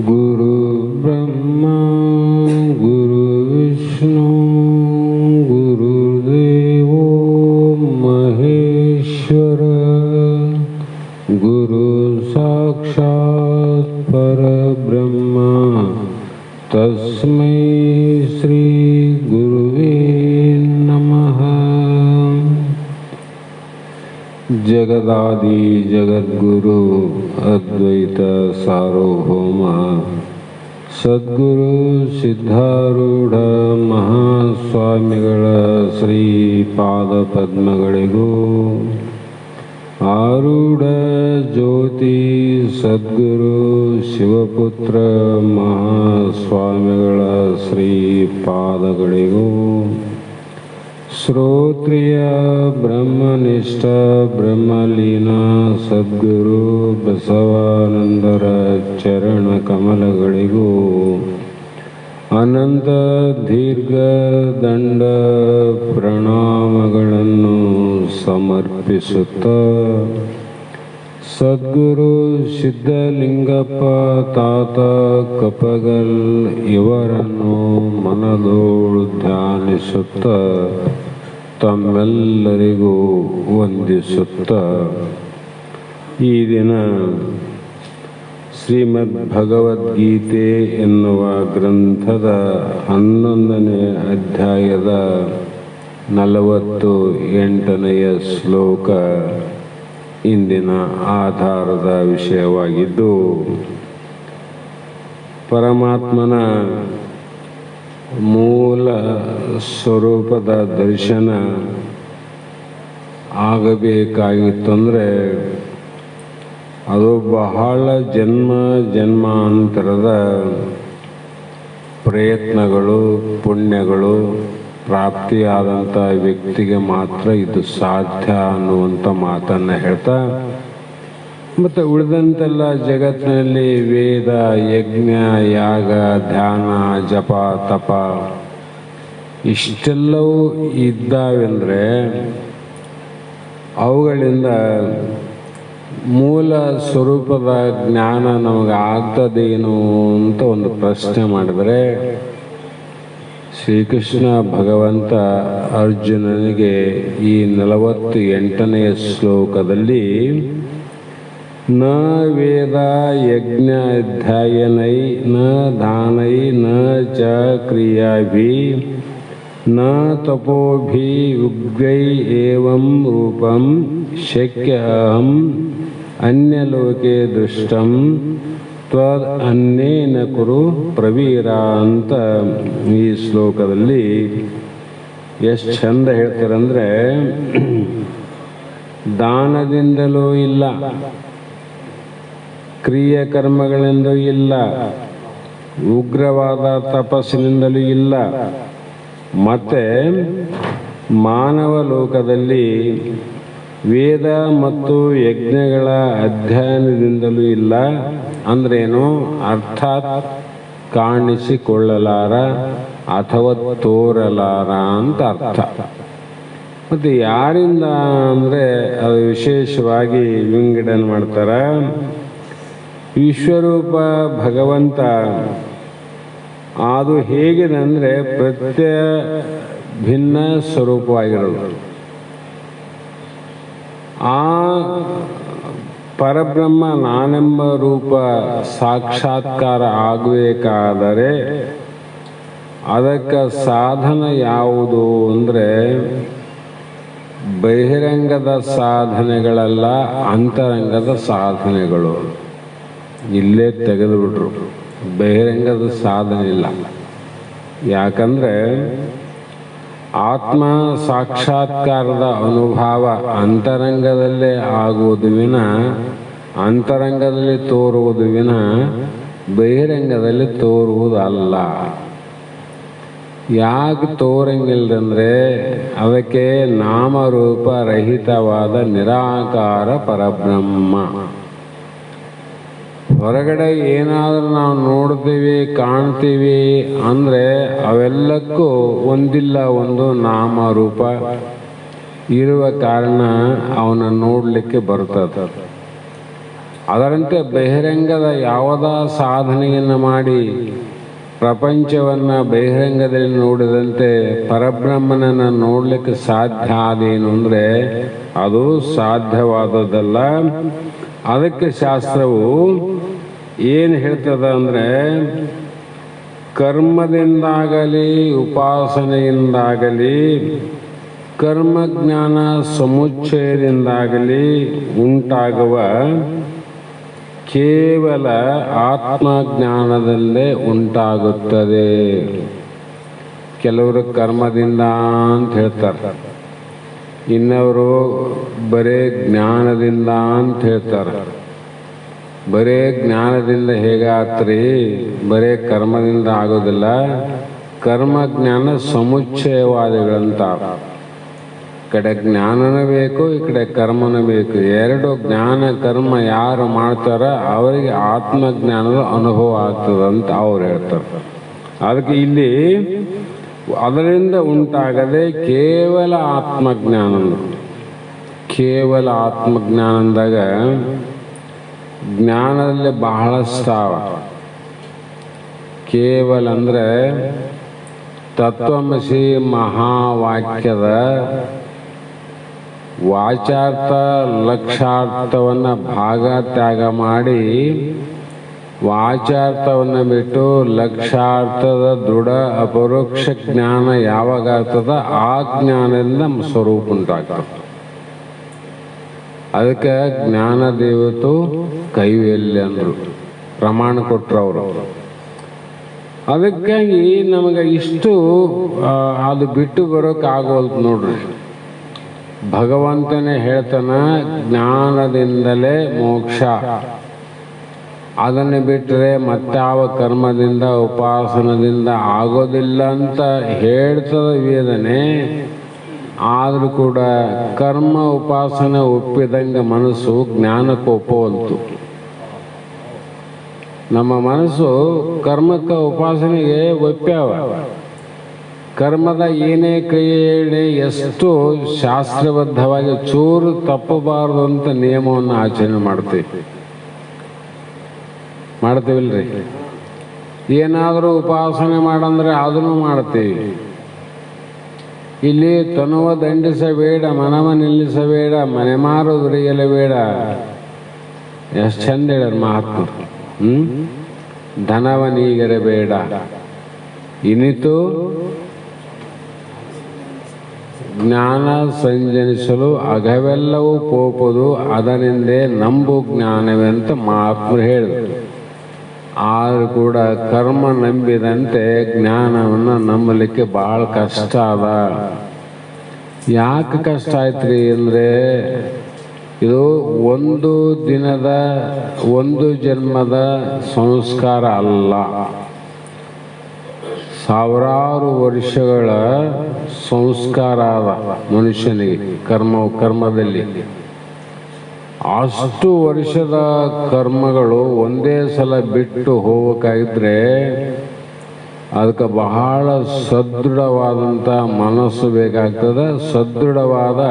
गुरु ब्रह्मा गुरु विष्णु गुरुदेवो महेश्वर गुरु साक्षात् परब्रह्म तस्मै श्री गुरुवे नमः। जगदादि जगद्गुरु अद्वैत सार्वभौम सद्गुरु ಸಿದ್ಧಾರೂಢ ಮಹಾಸ್ವಾಮಿಗಳ ಶ್ರೀಪಾದ ಪದ್ಮಗಳಿಗೂ ಆರೂಢ ಜ್ಯೋತಿ ಸದ್ಗುರು ಶಿವಪುತ್ರ ಮಹಾಸ್ವಾಮಿಗಳ ಶ್ರೀಪಾದಗಳಿಗೂ ಶ್ರೋತ್ರಿಯ ಬ್ರಹ್ಮನಿಷ್ಠ ಬ್ರಹ್ಮಲೀನ ಸದ್ಗುರು ಬಸವಾನಂದರ ಚರಣ ಕಮಲಗಳಿಗೂ ಅನಂತ ದೀರ್ಘ ದಂಡ ಪ್ರಣಾಮಗಳನ್ನು ಸಮರ್ಪಿಸುತ್ತ ಸದ್ಗುರು ಸಿದ್ಧಲಿಂಗಪ್ಪ ತಾತ ಕಪಗಲ್ ಇವರನ್ನು ಮನದೋಳು ಧ್ಯಾನಿಸುತ್ತ ತಮ್ಮೆಲ್ಲರಿಗೂ ವಂದಿಸುತ್ತ ಈ ದಿನ ಶ್ರೀಮದ್ ಭಗವದ್ಗೀತೆ ಎನ್ನುವ ಗ್ರಂಥದ 11ನೇ ಅಧ್ಯಾಯದ 48ನೆಯ ಶ್ಲೋಕ ಇಂದಿನ ಆಧಾರದ ವಿಷಯವಾಗಿದ್ದು, ಪರಮಾತ್ಮನ ಮೂಲ ಸ್ವರೂಪದ ದರ್ಶನ ಆಗಬೇಕಾಗಿತ್ತಂದರೆ ಅದು ಬಹಳ ಜನ್ಮಾಂತರದ ಪ್ರಯತ್ನಗಳು ಪುಣ್ಯಗಳು ಪ್ರಾಪ್ತಿಯಾದಂಥ ವ್ಯಕ್ತಿಗೆ ಮಾತ್ರ ಇದು ಸಾಧ್ಯ ಅನ್ನುವಂಥ ಮಾತನ್ನು ಹೇಳ್ತಾ, ಮತ್ತು ಉಳಿದಂತೆಲ್ಲ ಜಗತ್ತಿನಲ್ಲಿ ವೇದ ಯಜ್ಞ ಯಾಗ ಧ್ಯಾನ ಜಪ ತಪ ಇಷ್ಟೆಲ್ಲವೂ ಇದ್ದಾವೆಂದರೆ ಅವುಗಳಿಂದ ಮೂಲ ಸ್ವರೂಪದ ಜ್ಞಾನ ನಮಗೆ ಆಗ್ತದೇನು ಅಂತ ಒಂದು ಪ್ರಶ್ನೆ ಮಾಡಿದರೆ, ಶ್ರೀಕೃಷ್ಣ ಭಗವಂತ ಅರ್ಜುನನಿಗೆ ಈ 48ನೆಯ ಶ್ಲೋಕದಲ್ಲಿ ನ ವೇದ ಯಜ್ಞ ಅಧ್ಯಾಯನೈ ನ ದಾನೈ ನ ಚ ಕ್ರಿಯಾಭಿ ನ ತಪೋಭಿ ಉಗ್ರೈ ಏವಂ ರೂಪಂ ಶಕ್ಯ ಅಹಂ ಅನ್ಯಲೋಕೆ ದೃಷ್ಟಂ ತ್ವದ್ ಅನ್ನೇನ ಕುರು ಪ್ರವೀರ ಅಂತ ಈ ಶ್ಲೋಕದಲ್ಲಿ ಎಷ್ಟು ಚಂದ ಹೇಳ್ತಾರಂದ್ರೆ, ದಾನದಿಂದಲೂ ಇಲ್ಲ, ಕ್ರಿಯೆ ಕರ್ಮಗಳಿಂದಲೂ ಇಲ್ಲ, ಉಗ್ರವಾದ ತಪಸ್ಸಿನಿಂದಲೂ ಇಲ್ಲ, ಮತ್ತೆ ಮಾನವ ಲೋಕದಲ್ಲಿ ವೇದ ಮತ್ತು ಯಜ್ಞಗಳ ಅಧ್ಯಯನದಿಂದಲೂ ಇಲ್ಲ. ಅಂದ್ರೇನು? ಅರ್ಥಾತ್ ಕಾಣಿಸಿಕೊಳ್ಳಲಾರ ಅಥವಾ ತೋರಲಾರ ಅಂತ ಅರ್ಥ. ಮತ್ತು ಯಾರಿಂದ ಅಂದರೆ ಅದು ವಿಶೇಷವಾಗಿ ವಿಂಗಡಣೆ ಮಾಡ್ತಾರೆ. ವಿಶ್ವರೂಪ ಭಗವಂತ ಅದು ಹೇಗಿದೆ ಅಂದರೆ ಭಿನ್ನ ಸ್ವರೂಪವಾಗಿರೋದು. ಆ ಪರಬ್ರಹ್ಮ ನಾನೆಂಬ ರೂಪ ಸಾಕ್ಷಾತ್ಕಾರ ಆಗಬೇಕಾದರೆ ಅದಕ್ಕೆ ಸಾಧನ ಯಾವುದು ಅಂದರೆ ಬಹಿರಂಗದ ಸಾಧನೆಗಳಲ್ಲ, ಅಂತರಂಗದ ಸಾಧನೆಗಳು. ಇಲ್ಲೇ ತೆಗೆದುಬಿಟ್ರು, ಬಹಿರಂಗದ ಸಾಧನೆ ಇಲ್ಲ. ಯಾಕಂದರೆ ಆತ್ಮ ಸಾಕ್ಷಾತ್ಕಾರದ ಅನುಭವ ಅಂತರಂಗದಲ್ಲೇ ಆಗುವುದು ವಿನ, ಅಂತರಂಗದಲ್ಲಿ ತೋರುವುದು ವಿನ ಬಹಿರಂಗದಲ್ಲಿ ತೋರುವುದಲ್ಲ. ಯಾಕೆ ತೋರಂಗಿಲ್ಲದಂದರೆ ಅದಕ್ಕೆ ನಾಮರೂಪ ರಹಿತವಾದ ನಿರಾಕಾರ ಪರಬ್ರಹ್ಮ. ಹೊರಗಡೆ ಏನಾದರೂ ನಾವು ನೋಡ್ತೀವಿ, ಕಾಣ್ತೀವಿ ಅಂದರೆ ಅವೆಲ್ಲಕ್ಕೂ ಒಂದಿಲ್ಲ ಒಂದು ನಾಮರೂಪ ಇರುವ ಕಾರಣ ಅವನ ನೋಡಲಿಕ್ಕೆ ಬರ್ತದೆ. ಅದರಂತೆ ಬಹಿರಂಗದ ಯಾವುದೋ ಸಾಧನೆಯನ್ನು ಮಾಡಿ ಪ್ರಪಂಚವನ್ನು ಬಹಿರಂಗದಲ್ಲಿ ನೋಡಿದಂತೆ ಪರಬ್ರಹ್ಮನನ್ನು ನೋಡಲಿಕ್ಕೆ ಸಾಧ್ಯ ಆದೇನು ಅಂದರೆ ಅದು ಸಾಧ್ಯವಾದದ್ದಲ್ಲ. ಅದಕ್ಕೆ ಶಾಸ್ತ್ರವು ಏನು ಹೇಳ್ತದ ಅಂದರೆ, ಕರ್ಮದಿಂದಾಗಲಿ ಉಪಾಸನೆಯಿಂದಾಗಲಿ ಕರ್ಮಜ್ಞಾನ ಸಮುಚ್ಚಯದಿಂದಾಗಲಿ ಉಂಟಾಗುವ ಕೇವಲ ಆತ್ಮಜ್ಞಾನದಲ್ಲೇ ಉಂಟಾಗುತ್ತದೆ. ಕೆಲವರು ಕರ್ಮದಿಂದ ಅಂತ ಹೇಳ್ತಾರೆ, ಇನ್ನವರು ಬರೇ ಜ್ಞಾನದಿಂದ ಅಂತ ಹೇಳ್ತಾರೆ. ಬರೇ ಜ್ಞಾನದಿಂದ ಹೇಗಾತ್ರಿ? ಬರೇ ಕರ್ಮದಿಂದ ಆಗೋದಿಲ್ಲ. ಕರ್ಮಜ್ಞಾನ ಸಮುಚ್ಚಯವಾದಿಗಳಂತ. ಈ ಕಡೆ ಜ್ಞಾನನೂ ಬೇಕು, ಈ ಕಡೆ ಕರ್ಮನೂ ಬೇಕು. ಎರಡು ಜ್ಞಾನ ಕರ್ಮ ಯಾರು ಮಾಡ್ತಾರೋ ಅವರಿಗೆ ಆತ್ಮಜ್ಞಾನದ ಅನುಭವ ಆಗ್ತದಂತ ಅವ್ರು ಹೇಳ್ತಾರೆ. ಅದಕ್ಕೆ ಇಲ್ಲಿ ಅದರಿಂದ ಉಂಟಾಗದೆ ಕೇವಲ ಆತ್ಮಜ್ಞಾನ. ಕೇವಲ ಆತ್ಮಜ್ಞಾನದಾಗ ಜ್ಞಾನದಲ್ಲಿ ಬಹಳಷ್ಟಾವ. ಕೇವಲ ಅಂದರೆ ತತ್ವಮಸಿ ಮಹಾವಾಕ್ಯದ ವಾಚಾರ್ಥ ಲಕ್ಷಾರ್ಥವನ್ನು ಭಾಗ ತ್ಯಾಗ ಮಾಡಿ ವಾಚಾರ್ಥವನ್ನು ಬಿಟ್ಟು ಲಕ್ಷಾರ್ಥದ ದೃಢ ಅಪರೋಕ್ಷ ಜ್ಞಾನ ಯಾವಾಗ ಆಗ್ತದ ಆ ಜ್ಞಾನದಿಂದ ಸ್ವರೂಪ ಉಂಟಾಗ್ತದೆ. ಅದಕ್ಕೆ ಜ್ಞಾನ ದೇವತು ಕೈವೇಲ್ಯ ಅಂದರು, ಪ್ರಮಾಣ ಕೊಟ್ಟರು ಅವರು. ಅದಕ್ಕಾಗಿ ನಮಗೆ ಇಷ್ಟು ಅದು ಬಿಟ್ಟು ಬರೋಕ್ಕಾಗೋಲ್ತು ನೋಡ್ರಿ. ಭಗವಂತನೇ ಹೇಳ್ತಾನ, ಜ್ಞಾನದಿಂದಲೇ ಮೋಕ್ಷ. ಅದನ್ನು ಬಿಟ್ಟರೆ ಮತ್ತಾವ ಕರ್ಮದಿಂದ ಉಪಾಸನದಿಂದ ಆಗೋದಿಲ್ಲ ಅಂತ ಹೇಳ್ತದ ವೇದನೆ. ಆದರೂ ಕೂಡ ಕರ್ಮ ಉಪಾಸನೆ ಒಪ್ಪಿದಂಗೆ ಮನಸ್ಸು ಜ್ಞಾನಕ್ಕೆ ಒಪ್ಪವಲ್ತು. ನಮ್ಮ ಮನಸ್ಸು ಕರ್ಮಕ್ಕೆ ಉಪಾಸನೆಗೆ ಒಪ್ಪ್ಯಾವ. ಕರ್ಮದ ಏನೇ ಕ್ರಿಯೆ ಎಷ್ಟು ಶಾಸ್ತ್ರಬದ್ಧವಾಗಿ ಚೂರು ತಪ್ಪಬಾರದು ಅಂತ ನಿಯಮವನ್ನು ಆಚರಣೆ ಮಾಡ್ತೀವಿಲ್ರಿ. ಏನಾದರೂ ಉಪಾಸನೆ ಮಾಡಂದ್ರೆ ಅದನ್ನು ಮಾಡ್ತೀವಿ. ಇಲ್ಲಿ ತನುವ ದಂಡಿಸಬೇಡ, ಮನವ ನಿಲ್ಲಿಸಬೇಡ, ಮನೆ ಮಾರುದುರಿಯಲೇಬೇಡ. ಎಷ್ಟು ಚಂದ ಹೇಳ್ಯಾರ ಮಹಾತ್ಮರು. ಧನವನೀಗರಬೇಡ, ಇನಿತು ಜ್ಞಾನ ಸಂಜನಿಸಲು ಅಗವೆಲ್ಲವೂ ಪೋಪುದು ಅದರಿಂದೇ ನಂಬು ಜ್ಞಾನವೆಂತ ಮಹಾತ್ಮರು ಹೇಳಿದರು. ಆದರೂ ಕೂಡ ಕರ್ಮ ನಂಬಿದಂತೆ ಜ್ಞಾನವನ್ನು ನಂಬಲಿಕ್ಕೆ ಭಾಳ ಕಷ್ಟ ಅದ. ಯಾಕೆ ಕಷ್ಟ ಆಯ್ತ್ರಿ ಅಂದರೆ ಇದು ಒಂದು ದಿನದ ಒಂದು ಜನ್ಮದ ಸಂಸ್ಕಾರ ಅಲ್ಲ, ಸಾವಿರಾರು ವರ್ಷಗಳ ಸಂಸ್ಕಾರ ಅದ ಮನುಷ್ಯನಿಗೆ ಕರ್ಮದಲ್ಲಿ. ಅಷ್ಟು ವರ್ಷದ ಕರ್ಮಗಳು ಒಂದೇ ಸಲ ಬಿಟ್ಟು ಹೋಗಬೇಕಾಗಿದ್ರೆ ಅದಕ್ಕೆ ಬಹಳ ಸದೃಢವಾದಂಥ ಮನಸ್ಸು ಬೇಕಾಗ್ತದೆ, ಸದೃಢವಾದ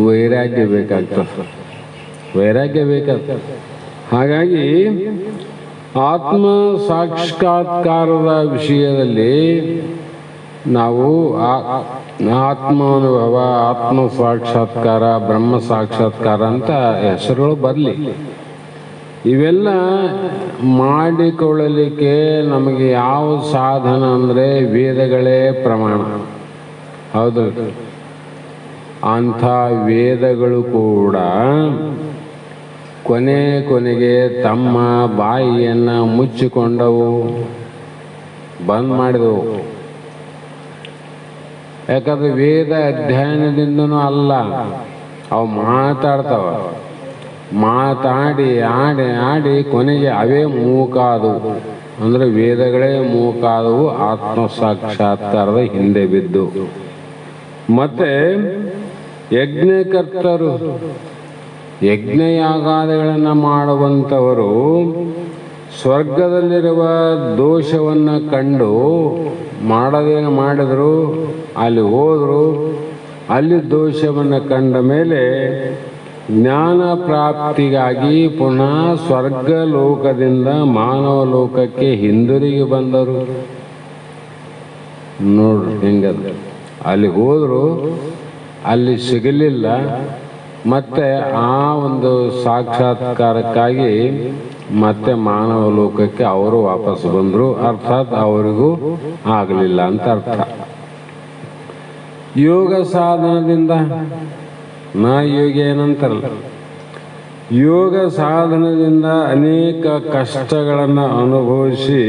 ವೈರಾಗ್ಯ ಬೇಕಾಗ್ತದೆ. ಹಾಗಾಗಿ ಆತ್ಮ ಸಾಕ್ಷಾತ್ಕಾರದ ವಿಷಯದಲ್ಲಿ ನಾವು ಆತ್ಮಾನುಭವ, ಆತ್ಮ ಸಾಕ್ಷಾತ್ಕಾರ, ಬ್ರಹ್ಮ ಸಾಕ್ಷಾತ್ಕಾರ ಅಂತ ಹೆಸರುಗಳು ಬರಲಿ. ಇವೆಲ್ಲ ಮಾಡಿಕೊಳ್ಳಲಿಕ್ಕೆ ನಮಗೆ ಯಾವ ಸಾಧನ ಅಂದರೆ ವೇದಗಳೇ ಪ್ರಮಾಣ. ಹೌದು, ಅಂಥ ವೇದಗಳು ಕೂಡ ಕೊನೆಗೆ ತಮ್ಮ ಬಾಯಿಯನ್ನು ಮುಚ್ಚಿಕೊಂಡವು, ಬಂದ್ ಮಾಡಿದವು. ಯಾಕಂದ್ರೆ ವೇದ ಅಧ್ಯಯನದಿಂದನೂ ಅಲ್ಲ, ಅವು ಮಾತಾಡ್ತಾವ. ಮಾತಾಡಿ ಆಡಿ ಕೊನೆಗೆ ಅವೇ ಮೂಕಾದವು. ಅಂದ್ರೆ ವೇದಗಳೇ ಮೂಕಾದವು ಆತ್ಮ ಸಾಕ್ಷಾತ್ಕಾರದ ಹಿಂದೆ ಬಿದ್ದು. ಮತ್ತೆ ಯಜ್ಞಕರ್ತರು, ಯಜ್ಞಯಾಗಾದಿಗಳನ್ನು ಮಾಡುವಂಥವರು ಸ್ವರ್ಗದಲ್ಲಿರುವ ದೋಷವನ್ನು ಕಂಡು ಮಾಡದೇನು ಮಾಡಿದ್ರು, ಅಲ್ಲಿ ಹೋದರು. ಅಲ್ಲಿ ದೋಷವನ್ನು ಕಂಡ ಮೇಲೆ ಜ್ಞಾನ ಪ್ರಾಪ್ತಿಗಾಗಿ ಪುನಃ ಸ್ವರ್ಗ ಲೋಕದಿಂದ ಮಾನವ ಲೋಕಕ್ಕೆ ಹಿಂದಿರುಗಿ ಬಂದರು. ನೋಡ್ರಿ ಹೆಂಗದ, ಅಲ್ಲಿ ಹೋದರು, ಅಲ್ಲಿ ಸಿಗಲಿಲ್ಲ. ಮತ್ತೆ ಆ ಒಂದು ಸಾಕ್ಷಾತ್ಕಾರಕ್ಕಾಗಿ ಮತ್ತೆ ಮಾನವ ಲೋಕಕ್ಕೆ ಅವರು ವಾಪಸ್ ಬಂದರು. ಅರ್ಥಾತ್ ಅವರಿಗೂ ಆಗಲಿಲ್ಲ ಅಂತ ಅರ್ಥ. ಯೋಗ ಸಾಧನದಿಂದ ಯೋಗ ಏನಂತಾರಲ್ಲ, ಯೋಗ ಸಾಧನದಿಂದ ಅನೇಕ ಕಷ್ಟಗಳನ್ನು ಅನುಭವಿಸಿ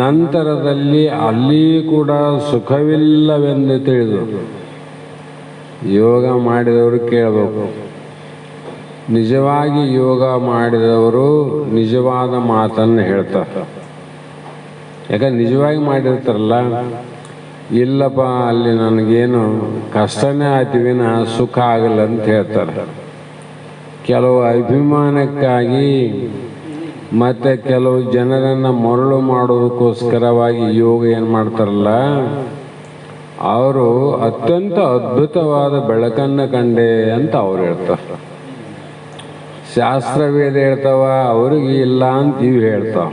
ನಂತರದಲ್ಲಿ ಅಲ್ಲಿ ಕೂಡ ಸುಖವಿಲ್ಲವೆಂದು ತಿಳಿದರು. ಯೋಗ ಮಾಡಿದವರು ಕೇಳಬೇಕು, ನಿಜವಾಗಿ ಯೋಗ ಮಾಡಿದವರು ನಿಜವಾದ ಮಾತನ್ನು ಹೇಳ್ತಾರೆ. ಯಾಕಂದ್ರೆ ನಿಜವಾಗಿ ಮಾಡಿರ್ತಾರಲ್ಲ, ಇಲ್ಲಪ್ಪ ಅಲ್ಲಿ ನನಗೇನು ಕಷ್ಟನೇ ಆಯ್ತೀವಿನ ಸುಖ ಆಗಲ್ಲ ಅಂತ ಹೇಳ್ತಾರೆ. ಕೆಲವು ಅಭಿಮಾನಕ್ಕಾಗಿ ಮತ್ತೆ ಕೆಲವು ಜನರನ್ನು ಮರಳು ಮಾಡೋದಕ್ಕೋಸ್ಕರವಾಗಿ ಯೋಗ ಏನು ಮಾಡ್ತಾರಲ್ಲ, ಅವರು ಅತ್ಯಂತ ಅದ್ಭುತವಾದ ಬೆಳಕನ್ನು ಕಂಡೆ ಅಂತ ಅವ್ರು ಹೇಳ್ತಾರೆ. ಶಾಸ್ತ್ರವೇದ ಹೇಳ್ತಾವ, ಅವ್ರಿಗೆ ಇಲ್ಲ ಅಂತ ಇವು ಹೇಳ್ತಾವ.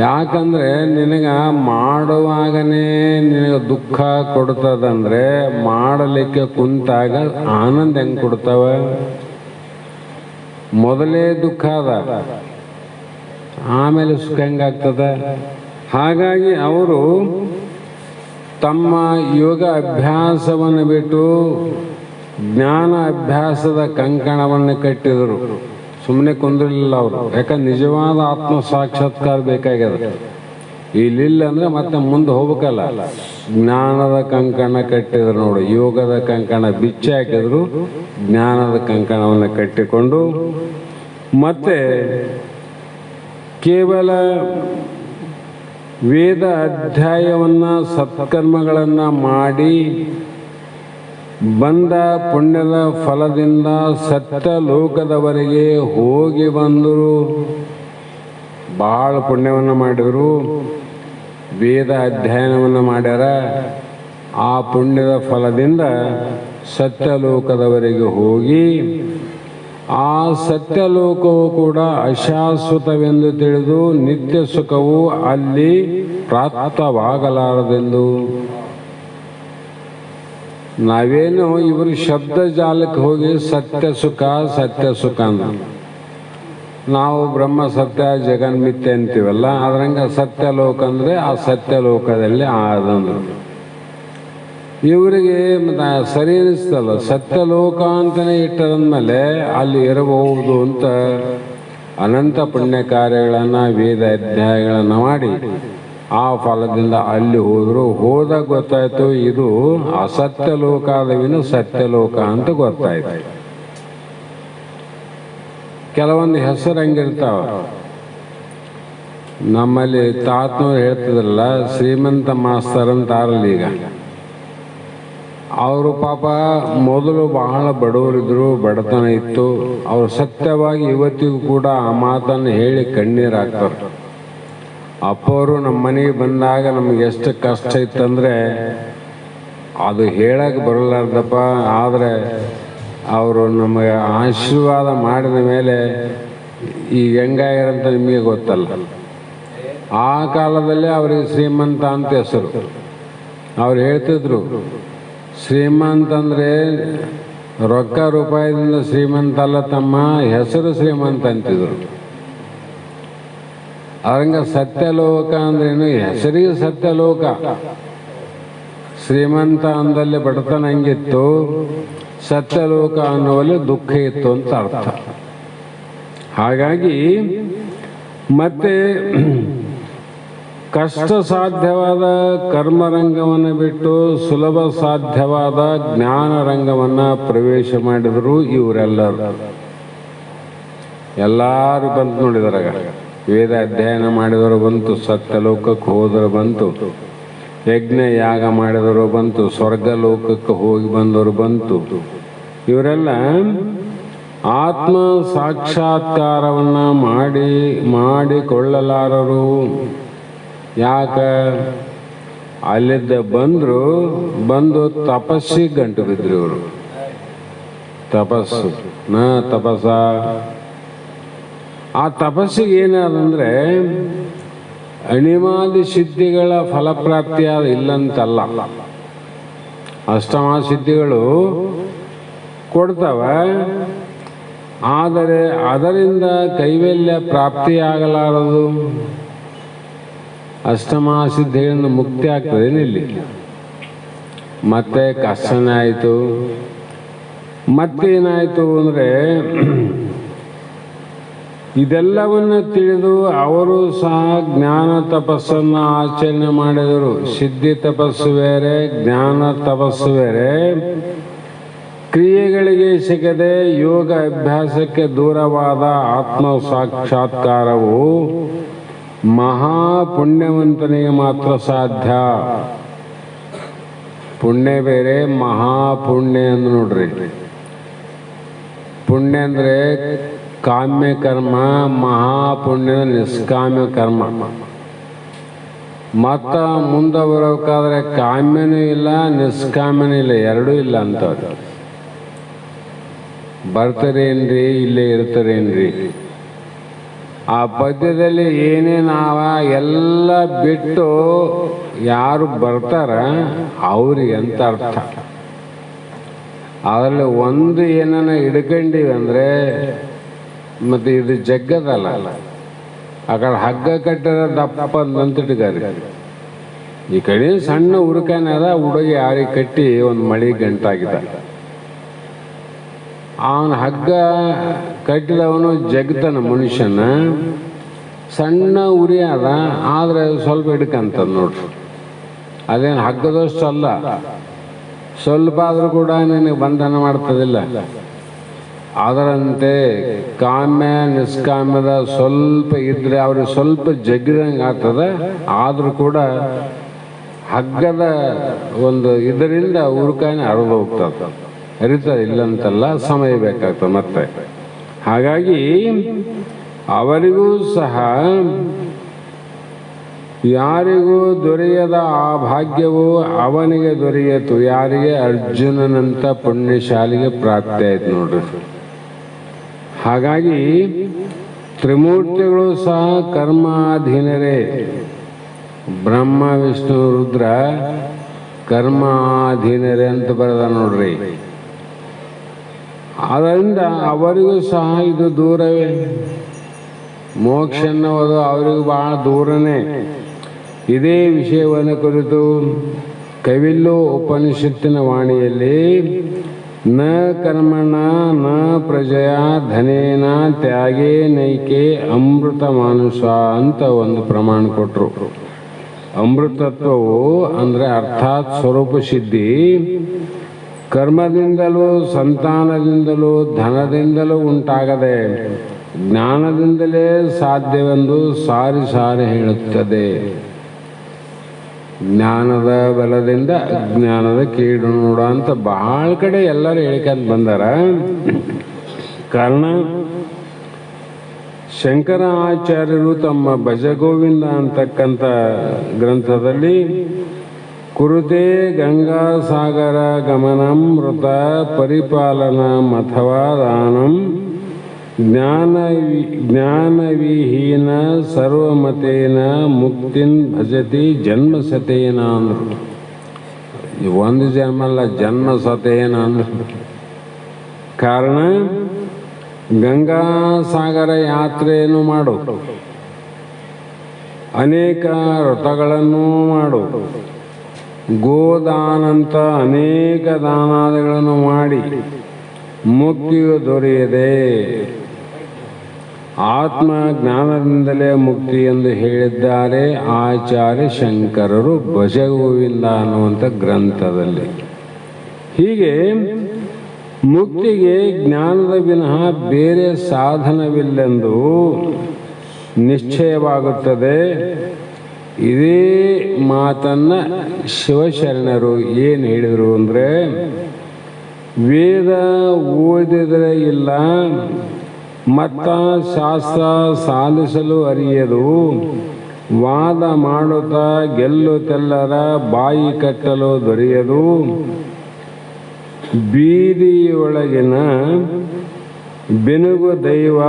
ಯಾಕಂದ್ರೆ ನಿನಗ ಮಾಡುವಾಗನೇ ನಿನಗೆ ದುಃಖ ಕೊಡ್ತದಂದ್ರೆ ಮಾಡಲಿಕ್ಕೆ ಕುಂತಾಗ ಆನಂದ ಹೆಂಗೆ ಕೊಡ್ತಾವ? ಮೊದಲೇ ದುಃಖ ಅದ, ಆಮೇಲೆ ಸುಖ ಹೆಂಗಾಗ್ತದ? ಹಾಗಾಗಿ ಅವರು ತಮ್ಮ ಯೋಗ ಅಭ್ಯಾಸವನ್ನು ಬಿಟ್ಟು ಜ್ಞಾನ ಅಭ್ಯಾಸದ ಕಂಕಣವನ್ನು ಕಟ್ಟಿದರು. ಸುಮ್ಮನೆ ಕುಂದಿರಲಿಲ್ಲ ಅವರು. ಯಾಕಂದ್ರೆ ನಿಜವಾದ ಆತ್ಮ ಸಾಕ್ಷಾತ್ಕಾರ ಬೇಕಾಗ್ಯದ. ಇಲ್ಲಿಲ್ಲ ಅಂದ್ರೆ ಮತ್ತೆ ಮುಂದೆ ಹೋಗ್ಬೇಕಲ್ಲ. ಜ್ಞಾನದ ಕಂಕಣ ಕಟ್ಟಿದ್ರು ನೋಡಿ, ಯೋಗದ ಕಂಕಣ ಬಿಚ್ಚಿ ಹಾಕಿದ್ರು, ಜ್ಞಾನದ ಕಂಕಣವನ್ನು ಕಟ್ಟಿಕೊಂಡು ಮತ್ತೆ ಕೇವಲ ವೇದ ಅಧ್ಯಾಯವನ್ನು ಸತ್ಕರ್ಮಗಳನ್ನು ಮಾಡಿ ಬಂದ ಪುಣ್ಯದ ಫಲದಿಂದ ಸತ್ಯ ಲೋಕದವರೆಗೆ ಹೋಗಿ ಬಂದರು. ಭಾಳ ಪುಣ್ಯವನ್ನು ಮಾಡಿದರು, ವೇದ ಅಧ್ಯಯನವನ್ನು ಮಾಡ್ಯಾರ. ಆ ಪುಣ್ಯದ ಫಲದಿಂದ ಸತ್ಯಲೋಕದವರೆಗೆ ಹೋಗಿ ಆ ಸತ್ಯಲೋಕವು ಕೂಡ ಅಶಾಶ್ವತವೆಂದು ತಿಳಿದು ನಿತ್ಯ ಸುಖವು ಅಲ್ಲಿ ಪ್ರಾಪ್ತವಾಗಲಾರದೆಂದು. ನಾವೇನು ಇವರು ಶಬ್ದ ಜಾಲಕ್ಕೆ ಹೋಗಿ ಸತ್ಯ ಸುಖ ಅಂದ, ನಾವು ಬ್ರಹ್ಮ ಸತ್ಯ ಜಗನ್ಮಿಥ್ಯೆ ಅಂತೀವಲ್ಲ, ಅದ್ರಂಗೆ ಸತ್ಯಲೋಕ ಅಂದರೆ ಆ ಸತ್ಯಲೋಕದಲ್ಲಿ ಆದಂದ್ರು. ಇವರಿಗೆ ಸರಿ ಅನಿಸ್ತಲ್ಲ, ಸತ್ಯಲೋಕ ಅಂತಲೇ ಇಟ್ಟರಂದ್ಮೇಲೆ ಅಲ್ಲಿ ಇರಬಹುದು ಅಂತ ಅನಂತ ಪುಣ್ಯ ಕಾರ್ಯಗಳನ್ನು ವೇದ ಅಧ್ಯಾಯಗಳನ್ನು ಮಾಡಿ ಆ ಫಲದಿಂದ ಅಲ್ಲಿ ಹೋದಾಗ ಗೊತ್ತಾಯ್ತು ಇದು ಅಸತ್ಯ ಲೋಕದವಿನ ಸತ್ಯಲೋಕ ಅಂತ ಗೊತ್ತಾಯ್ತು. ಕೆಲವೊಂದು ಹೆಸರು ಹಂಗಿರ್ತಾವ. ನಮ್ಮಲ್ಲಿ ತಾತನವ್ರು ಹೇಳ್ತಿದ್ರಲ್ಲ, ಶ್ರೀಮಂತ ಮಾಸ್ತರ್ ಅಂತ ಆರಲ್ಲ ಈಗ. ಅವರು ಪಾಪ ಮೊದಲು ಬಹಳ ಬಡವರಿದ್ರು, ಬಡತನ ಇತ್ತು. ಅವರು ಸತ್ಯವಾಗಿ ಇವತ್ತಿಗೂ ಕೂಡ ಆ ಮಾತನ್ನು ಹೇಳಿ ಕಣ್ಣೀರಾಗ್ತಾರೆ. ಅಪ್ಪವರು ನಮ್ಮ ಮನೆಗೆ ಬಂದಾಗ ನಮ್ಗೆ ಎಷ್ಟು ಕಷ್ಟ ಇತ್ತಂದರೆ ಅದು ಹೇಳಕ್ಕೆ ಬರಲಾರ್ದಪ್ಪ. ಆದರೆ ಅವರು ನಮಗೆ ಆಶೀರ್ವಾದ ಮಾಡಿದ ಮೇಲೆ ಈಗ ಹೆಂಗಾಗಿರಂತ ನಿಮಗೆ ಗೊತ್ತಲ್ಲ. ಆ ಕಾಲದಲ್ಲೇ ಅವರಿಗೆ ಶ್ರೀಮಂತ ಅಂತ ಹೆಸರು. ಅವ್ರು ಹೇಳ್ತಿದ್ರು, ಶ್ರೀಮಂತ ಅಂದರೆ ರೊಕ್ಕ ರೂಪಾಯಿದಿಂದ ಶ್ರೀಮಂತ ಅಲ್ಲ ತಮ್ಮ, ಹೆಸರು ಶ್ರೀಮಂತ ಅಂತಿದ್ರು. ಅದಂಗ ಸತ್ಯಲೋಕ ಅಂದ್ರೇನು, ಹೆಸರಿಗೆ ಸತ್ಯಲೋಕ. ಶ್ರೀಮಂತ ಅಂದಲ್ಲಿ ಬಡತನ ಹಂಗಿತ್ತು, ಸತ್ಯಲೋಕ ಅನ್ನುವಲ್ಲಿ ದುಃಖ ಇತ್ತು ಅಂತ ಅರ್ಥ. ಹಾಗಾಗಿ ಮತ್ತೆ ಕಷ್ಟ ಸಾಧ್ಯವಾದ ಕರ್ಮರಂಗವನ್ನು ಬಿಟ್ಟು ಸುಲಭ ಸಾಧ್ಯವಾದ ಜ್ಞಾನ ರಂಗವನ್ನು ಪ್ರವೇಶ ಮಾಡಿದರು ಇವರೆಲ್ಲರೂ. ಎಲ್ಲರೂ ಬಂತು ನೋಡಿದ್ರಾಗ. ವೇದ ಅಧ್ಯಯನ ಮಾಡಿದವರು ಬಂತು, ಸತ್ಯಲೋಕಕ್ಕೆ ಹೋದರು ಬಂತು, ಯಜ್ಞ ಯಾಗ ಮಾಡಿದವರು ಬಂತು, ಸ್ವರ್ಗ ಲೋಕಕ್ಕೆ ಹೋಗಿ ಬಂದವರು ಬಂತು. ಇವರೆಲ್ಲ ಆತ್ಮ ಸಾಕ್ಷಾತ್ಕಾರವನ್ನು ಮಾಡಿಕೊಳ್ಳಲಾರರು. ಯಾಕ? ಅಲ್ಲಿದ್ದ ಬಂದು ತಪಸ್ಸಿಗೆ ಗಂಟು ಬಿದ್ರು ಇವರು. ತಪಸ್ಸು ತಪಸ್ಸ. ಆ ತಪಸ್ಸಿಗೆ ಏನಾದಂದ್ರೆ ಅಣಿಮಾದಿ ಸಿದ್ಧಿಗಳ ಫಲಪ್ರಾಪ್ತಿಯಾದ ಇಲ್ಲಂತಲ್ಲ. ಅಷ್ಟಮ ಸಿದ್ಧಿಗಳು ಕೊಡ್ತವ, ಆದರೆ ಅದರಿಂದ ಕೈವಲ್ಯ ಪ್ರಾಪ್ತಿಯಾಗಲಾರದು. ಅಷ್ಟಮ ಸಿದ್ಧಿಗಳಿಂದ ಮುಕ್ತಿ ಆಗ್ತದೆ ಇಲ್ಲಿ. ಮತ್ತೆ ಕಷ್ಟನೇ ಆಯಿತು. ಮತ್ತೇನಾಯಿತು ಅಂದರೆ ಇದೆಲ್ಲವನ್ನು ತಿಳಿದು ಅವರು ಸಹ ಜ್ಞಾನ ತಪಸ್ಸನ್ನು ಆಚರಣೆ ಮಾಡಿದರು. ಸಿದ್ಧಿ ತಪಸ್ಸು ಬೇರೆ, ಜ್ಞಾನ ತಪಸ್ಸು ಬೇರೆ. ಕ್ರಿಯೆಗಳಿಗೆ ಸಿಗದೆ ಯೋಗ ಅಭ್ಯಾಸಕ್ಕೆ ದೂರವಾದ ಆತ್ಮ ಸಾಕ್ಷಾತ್ಕಾರವು ಮಹಾಪುಣ್ಯವಂತನಿಗೆ ಮಾತ್ರ ಸಾಧ್ಯ. ಪುಣ್ಯ ಬೇರೆ, ಮಹಾಪುಣ್ಯ ಅಂದ್ ನೋಡ್ರಿ. ಪುಣ್ಯ ಅಂದರೆ ಕಾಮ್ಯ ಕರ್ಮ, ಮಹಾಪುಣ್ಯ ನಿಷ್ಕಾಮ್ಯ ಕರ್ಮ. ಮತ್ತ ಮುಂದೆ ಬರಬೇಕಾದ್ರೆ ಕಾಮ್ಯನೂ ಇಲ್ಲ, ನಿಷ್ಕಾಮ್ಯನೂ ಇಲ್ಲ, ಎರಡೂ ಇಲ್ಲ ಅಂತವ್ರು. ಬರ್ತಾರೇನ್ರಿ, ಇಲ್ಲೇ ಇರ್ತಾರೇನ್ರಿ. ಆ ಪದ್ಯದಲ್ಲಿ ಏನೇನಾವ ಎಲ್ಲ ಬಿಟ್ಟು ಯಾರು ಬರ್ತಾರ ಅವ್ರಿಗೆ ಅಂತ ಅರ್ಥ. ಅದರಲ್ಲಿ ಒಂದು ಏನನ್ನ ಹಿಡ್ಕೊಂಡಿವಿ ಅಂದರೆ, ಮತ್ತು ಇದು ಜಗ್ಗದಲ್ಲ, ಆ ಕಡೆ ಹಗ್ಗ ಕಟ್ಟಿರ ದಪ್ಪ ಅಂತ ಇಟ್ಕಾರಿ. ಈ ಕಡೆ ಸಣ್ಣ ಉರುಕಾನೆ ಅದ, ಹುಡುಗಿ ಯಾರಿಗೆ ಕಟ್ಟಿ ಒಂದು ಮಳಿ ಗಂಟಾಗಿದ್ದ. ಅವನ ಹಗ್ಗ ಕಟ್ಟಿದವನು ಜಗ್ತಾನ ಮನುಷ್ಯನ. ಸಣ್ಣ ಉರಿ ಅದ, ಆದರೆ ಸ್ವಲ್ಪ ಹಿಡ್ಕಂತದ ನೋಡ್ರಿ. ಅದೇನು ಹಗ್ಗದಷ್ಟು ಅಲ್ಲ, ಸ್ವಲ್ಪ ಆದರೂ ಕೂಡ ನಿನಗೆ ಬಂಧನ ಮಾಡ್ತದಿಲ್ಲ. ಅದರಂತೆ ಕಾಮ್ಯ ನಿಷ್ಕಾಮ್ಯದ ಸ್ವಲ್ಪ ಇದ್ರೆ ಅವ್ರಿಗೆ ಸ್ವಲ್ಪ ಜಗ್ಗಿದಂಗೆ ಆಗ್ತದ. ಆದರೂ ಕೂಡ ಹಗ್ಗದ ಒಂದು ಇದರಿಂದ ಉರುಕಾನೆ ಹರಿದು ಹೋಗ್ತದೆ, ಹರಿತದೆ, ಇಲ್ಲಂತಲ್ಲ, ಸಮಯ ಬೇಕಾಗ್ತದೆ ಮತ್ತೆ. ಹಾಗಾಗಿ ಅವರಿಗೂ ಸಹ ಯಾರಿಗೂ ದೊರೆಯದ ಆ ಭಾಗ್ಯವು ಅವನಿಗೆ ದೊರೆಯಿತು. ಯಾರಿಗೆ? ಅರ್ಜುನನಂತ ಪುಣ್ಯಶಾಲಿಗೆ ಪ್ರಾಪ್ತಿ ಆಯ್ತು ನೋಡ್ರಿ. ಹಾಗಾಗಿ ತ್ರಿಮೂರ್ತಿಗಳು ಸಹ ಕರ್ಮಾಧೀನರೇ. ಬ್ರಹ್ಮ ವಿಷ್ಣು ರುದ್ರ ಕರ್ಮಾಧೀನರೇ ಅಂತ ಬರೆದ ನೋಡ್ರಿ. ಆದ್ದರಿಂದ ಅವರಿಗೂ ಸಹ ಇದು ದೂರವೇ. ಮೋಕ್ಷ ಅನ್ನೋದು ಅವರಿಗೂ ಬಹಳ ದೂರನೇ. ಇದೇ ವಿಷಯವನ್ನು ಕುರಿತು ಕವಿಲ್ಲು ಉಪನಿಷತ್ತಿನ ವಾಣಿಯಲ್ಲಿ ನ ಕರ್ಮಣ ನ ಪ್ರಜೆಯ ಧನೇನ ತ್ಯಾಗೇ ನೈಕೆ ಅಮೃತ ಮಾನುಷ ಅಂತ ಒಂದು ಪ್ರಮಾಣ ಕೊಟ್ಟರು. ಅಮೃತತ್ವವು ಅಂದರೆ ಅರ್ಥಾತ್ ಸ್ವರೂಪ ಸಿದ್ಧಿ ಕರ್ಮದಿಂದಲೂ ಸಂತಾನದಿಂದಲೂ ಧನದಿಂದಲೂ ಉಂಟಾಗದೆ ಜ್ಞಾನದಿಂದಲೇ ಸಾಧ್ಯವೆಂದು ಸಾರಿ ಸಾರಿ ಹೇಳುತ್ತದೆ. ಜ್ಞಾನದ ಬಲದಿಂದ ಅಜ್ಞಾನದ ಕೇಡು ನೋಡ ಅಂತ ಬಹಳ ಕಡೆ ಎಲ್ಲರೂ ಹೇಳ್ಕೊಂತ ಬಂದಾರ. ಕಾರಣ ಶಂಕರ ಆಚಾರ್ಯರು ತಮ್ಮ ಭಜಗೋವಿಂದ ಅಂತಕ್ಕಂಥ ಗ್ರಂಥದಲ್ಲಿ ಕುರುತೆ ಗಂಗಾ ಸಾಗರ ಗಮನಂ ಮೃತ ಪರಿಪಾಲನಂ ಅಥವಾ ದಾನಂ ಜ್ಞಾನವಿಹೀನ ಸರ್ವಮತೇನ ಮುಕ್ತಿನ್ ಭಜತಿ ಜನ್ಮಸತೇನ ಅಂದರು. ಒಂದು ಜನ್ಮ ಅಲ್ಲ, ಜನ್ಮಸತೇನ ಅಂದರು. ಕಾರಣ ಗಂಗಾ ಸಾಗರ ಯಾತ್ರೆಯನ್ನು ಮಾಡು, ಅನೇಕ ವ್ರತಗಳನ್ನು ಮಾಡು, ಗೋದಾನಂತ ಅನೇಕ ದಾನಾದಿಗಳನ್ನು ಮಾಡಿ ಮುಕ್ತಿಯು ದೊರೆಯದೆ ಆತ್ಮ ಜ್ಞಾನದಿಂದಲೇ ಮುಕ್ತಿ ಎಂದು ಹೇಳಿದ್ದಾರೆ ಆಚಾರ್ಯ ಶಂಕರರು ಭಜಗೋವಿಂದ ಅನ್ನುವಂಥ ಗ್ರಂಥದಲ್ಲಿ. ಹೀಗೆ ಮುಕ್ತಿಗೆ ಜ್ಞಾನದ ವಿನಃ ಬೇರೆ ಸಾಧನವಿಲ್ಲೆಂದು ನಿಶ್ಚಯವಾಗುತ್ತದೆ. ಇದೇ ಮಾತನ್ನ ಶಿವಶರಣರು ಏನು ಹೇಳಿದರು ಅಂದರೆ, ವೇದ ಓದಿದರೆ ಇಲ್ಲ, ಮತ್ತ ಶಾಸ್ತ್ರ ಸಾಧಿಸಲು ಅರಿಯದು, ವಾದ ಮಾಡುತ್ತಾ ಗೆಲ್ಲುತ್ತೆಲ್ಲರ ಬಾಯಿ ಕಟ್ಟಲು ದೊರೆಯದು, ಬೀದಿಯೊಳಗಿನ ಬೆನುಗು ದೈವ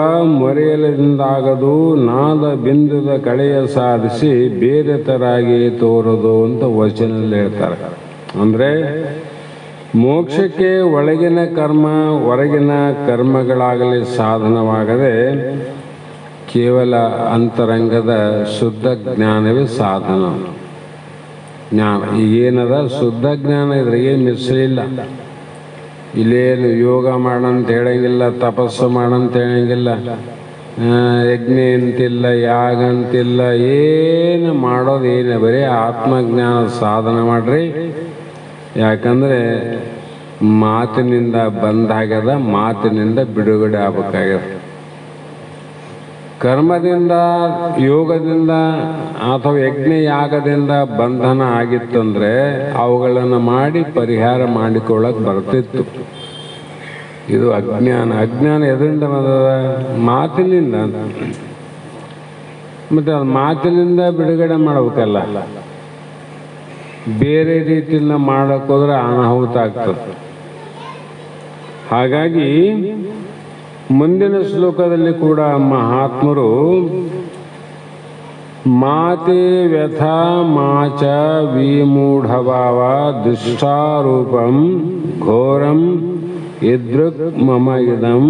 ಮೊರೆಯಲಿಂದಾಗದು, ನಾದ ಬಿಂದುದ ಕಳೆಯ ಸಾಧಿಸಿ ಬೇರೆ ತರಾಗಿ ತೋರದು ಅಂತ ವಚನಲ್ಲಿ ಹೇಳ್ತಾರೆ. ಅಂದರೆ ಮೋಕ್ಷಕ್ಕೆ ಒಳಗಿನ ಕರ್ಮ ಹೊರಗಿನ ಕರ್ಮಗಳಾಗಲಿ ಸಾಧನವಾಗದೆ ಕೇವಲ ಅಂತರಂಗದ ಶುದ್ಧ ಜ್ಞಾನವೇ ಸಾಧನ. ಜ್ಞಾನ ಈಗೇನದ ಶುದ್ಧ ಜ್ಞಾನ, ಇದ್ರಾಗೆ ಮಿಸ್ಲಿಲ್ಲ. ಇಲ್ಲೇನು ಯೋಗ ಮಾಡಂತ ಹೇಳಂಗಿಲ್ಲ, ತಪಸ್ಸು ಮಾಡಂತ ಹೇಳಂಗಿಲ್ಲ, ಯಜ್ಞ ಅಂತಿಲ್ಲ, ಯಾಗ ಅಂತಿಲ್ಲ, ಏನು ಮಾಡೋದೇನು, ಬರೀ ಆತ್ಮಜ್ಞಾನ ಸಾಧನ ಮಾಡ್ರಿ. ಯಾಕಂದರೆ ಮಾತಿನಿಂದ ಬಂದಾಗ್ಯದ, ಮಾತಿನಿಂದ ಬಿಡುಗಡೆ ಆಗಬೇಕಾಗ್ಯದ. ಕರ್ಮದಿಂದ ಯೋಗದಿಂದ ಅಥವಾ ಯಜ್ಞ ಯಾಗದಿಂದ ಬಂಧನ ಆಗಿತ್ತಂದರೆ ಅವುಗಳನ್ನು ಮಾಡಿ ಪರಿಹಾರ ಮಾಡಿಕೊಳ್ಳಕ್ಕೆ ಬರ್ತಿತ್ತು. ಇದು ಅಜ್ಞಾನ. ಅಜ್ಞಾನ ಎದರಿಂದ ಬಂದದ? ಮಾತಿನಿಂದ. ಮತ್ತು ಅದು ಮಾತಿನಿಂದ ಬಿಡುಗಡೆ ಮಾಡಬೇಕಲ್ಲ, ಬೇರೆ ರೀತಿಯಿಂದ ಮಾಡೋಕ್ಕೋದ್ರೆ ಅನಾಹುತ ಆಗ್ತದೆ. ಹಾಗಾಗಿ ಮುಂದಿನ ಶ್ಲೋಕದಲ್ಲಿ ಕೂಡ ಮಹಾತ್ಮರು ಮಾತೆ ವ್ಯಥಾ ಮಾಚ ವಿಮೂಢಭಾವ ದುಷ್ಟಾರೂಪಂ ಘೋರಂ ಯದೃಕ್ ಮಮ ಇದಂ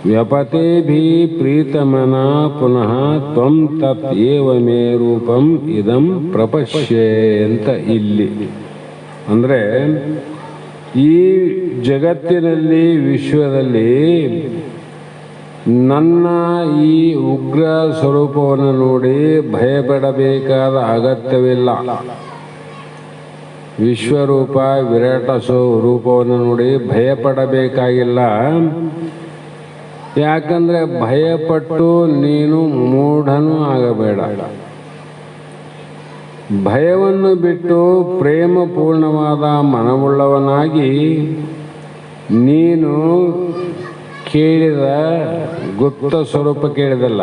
ವ್ಯಪತೇಭಿ ಪ್ರೀತಮನ ಪುನಃ ತ್ವಂ ತತ್ ಏವ ಮೇ ರೂಪಂ ಇದಂ ಪ್ರಪಶ್ಯೆ ಅಂತ ಇಲ್ಲಿ. ಅಂದರೆ ಈ ಜಗತ್ತಿನಲ್ಲಿ ವಿಶ್ವದಲ್ಲಿ ನನ್ನ ಈ ಉಗ್ರ ಸ್ವರೂಪವನ್ನು ನೋಡಿ ಭಯಪಡಬೇಕಾದ ಅಗತ್ಯವಿಲ್ಲ. ವಿಶ್ವರೂಪ ವಿರಾಟ ರೂಪವನ್ನು ನೋಡಿ ಭಯಪಡಬೇಕಾಗಿಲ್ಲ. ಯಾಕಂದರೆ ಭಯಪಟ್ಟು ನೀನು ಮೂಢನೂ ಆಗಬೇಡ. ಭಯವನ್ನು ಬಿಟ್ಟು ಪ್ರೇಮಪೂರ್ಣವಾದ ಮನವುಳ್ಳವನಾಗಿ ನೀನು ಕೇಳಿದ ಗುಪ್ತ ಸ್ವರೂಪ ಕೇಳಿದಲ್ಲ,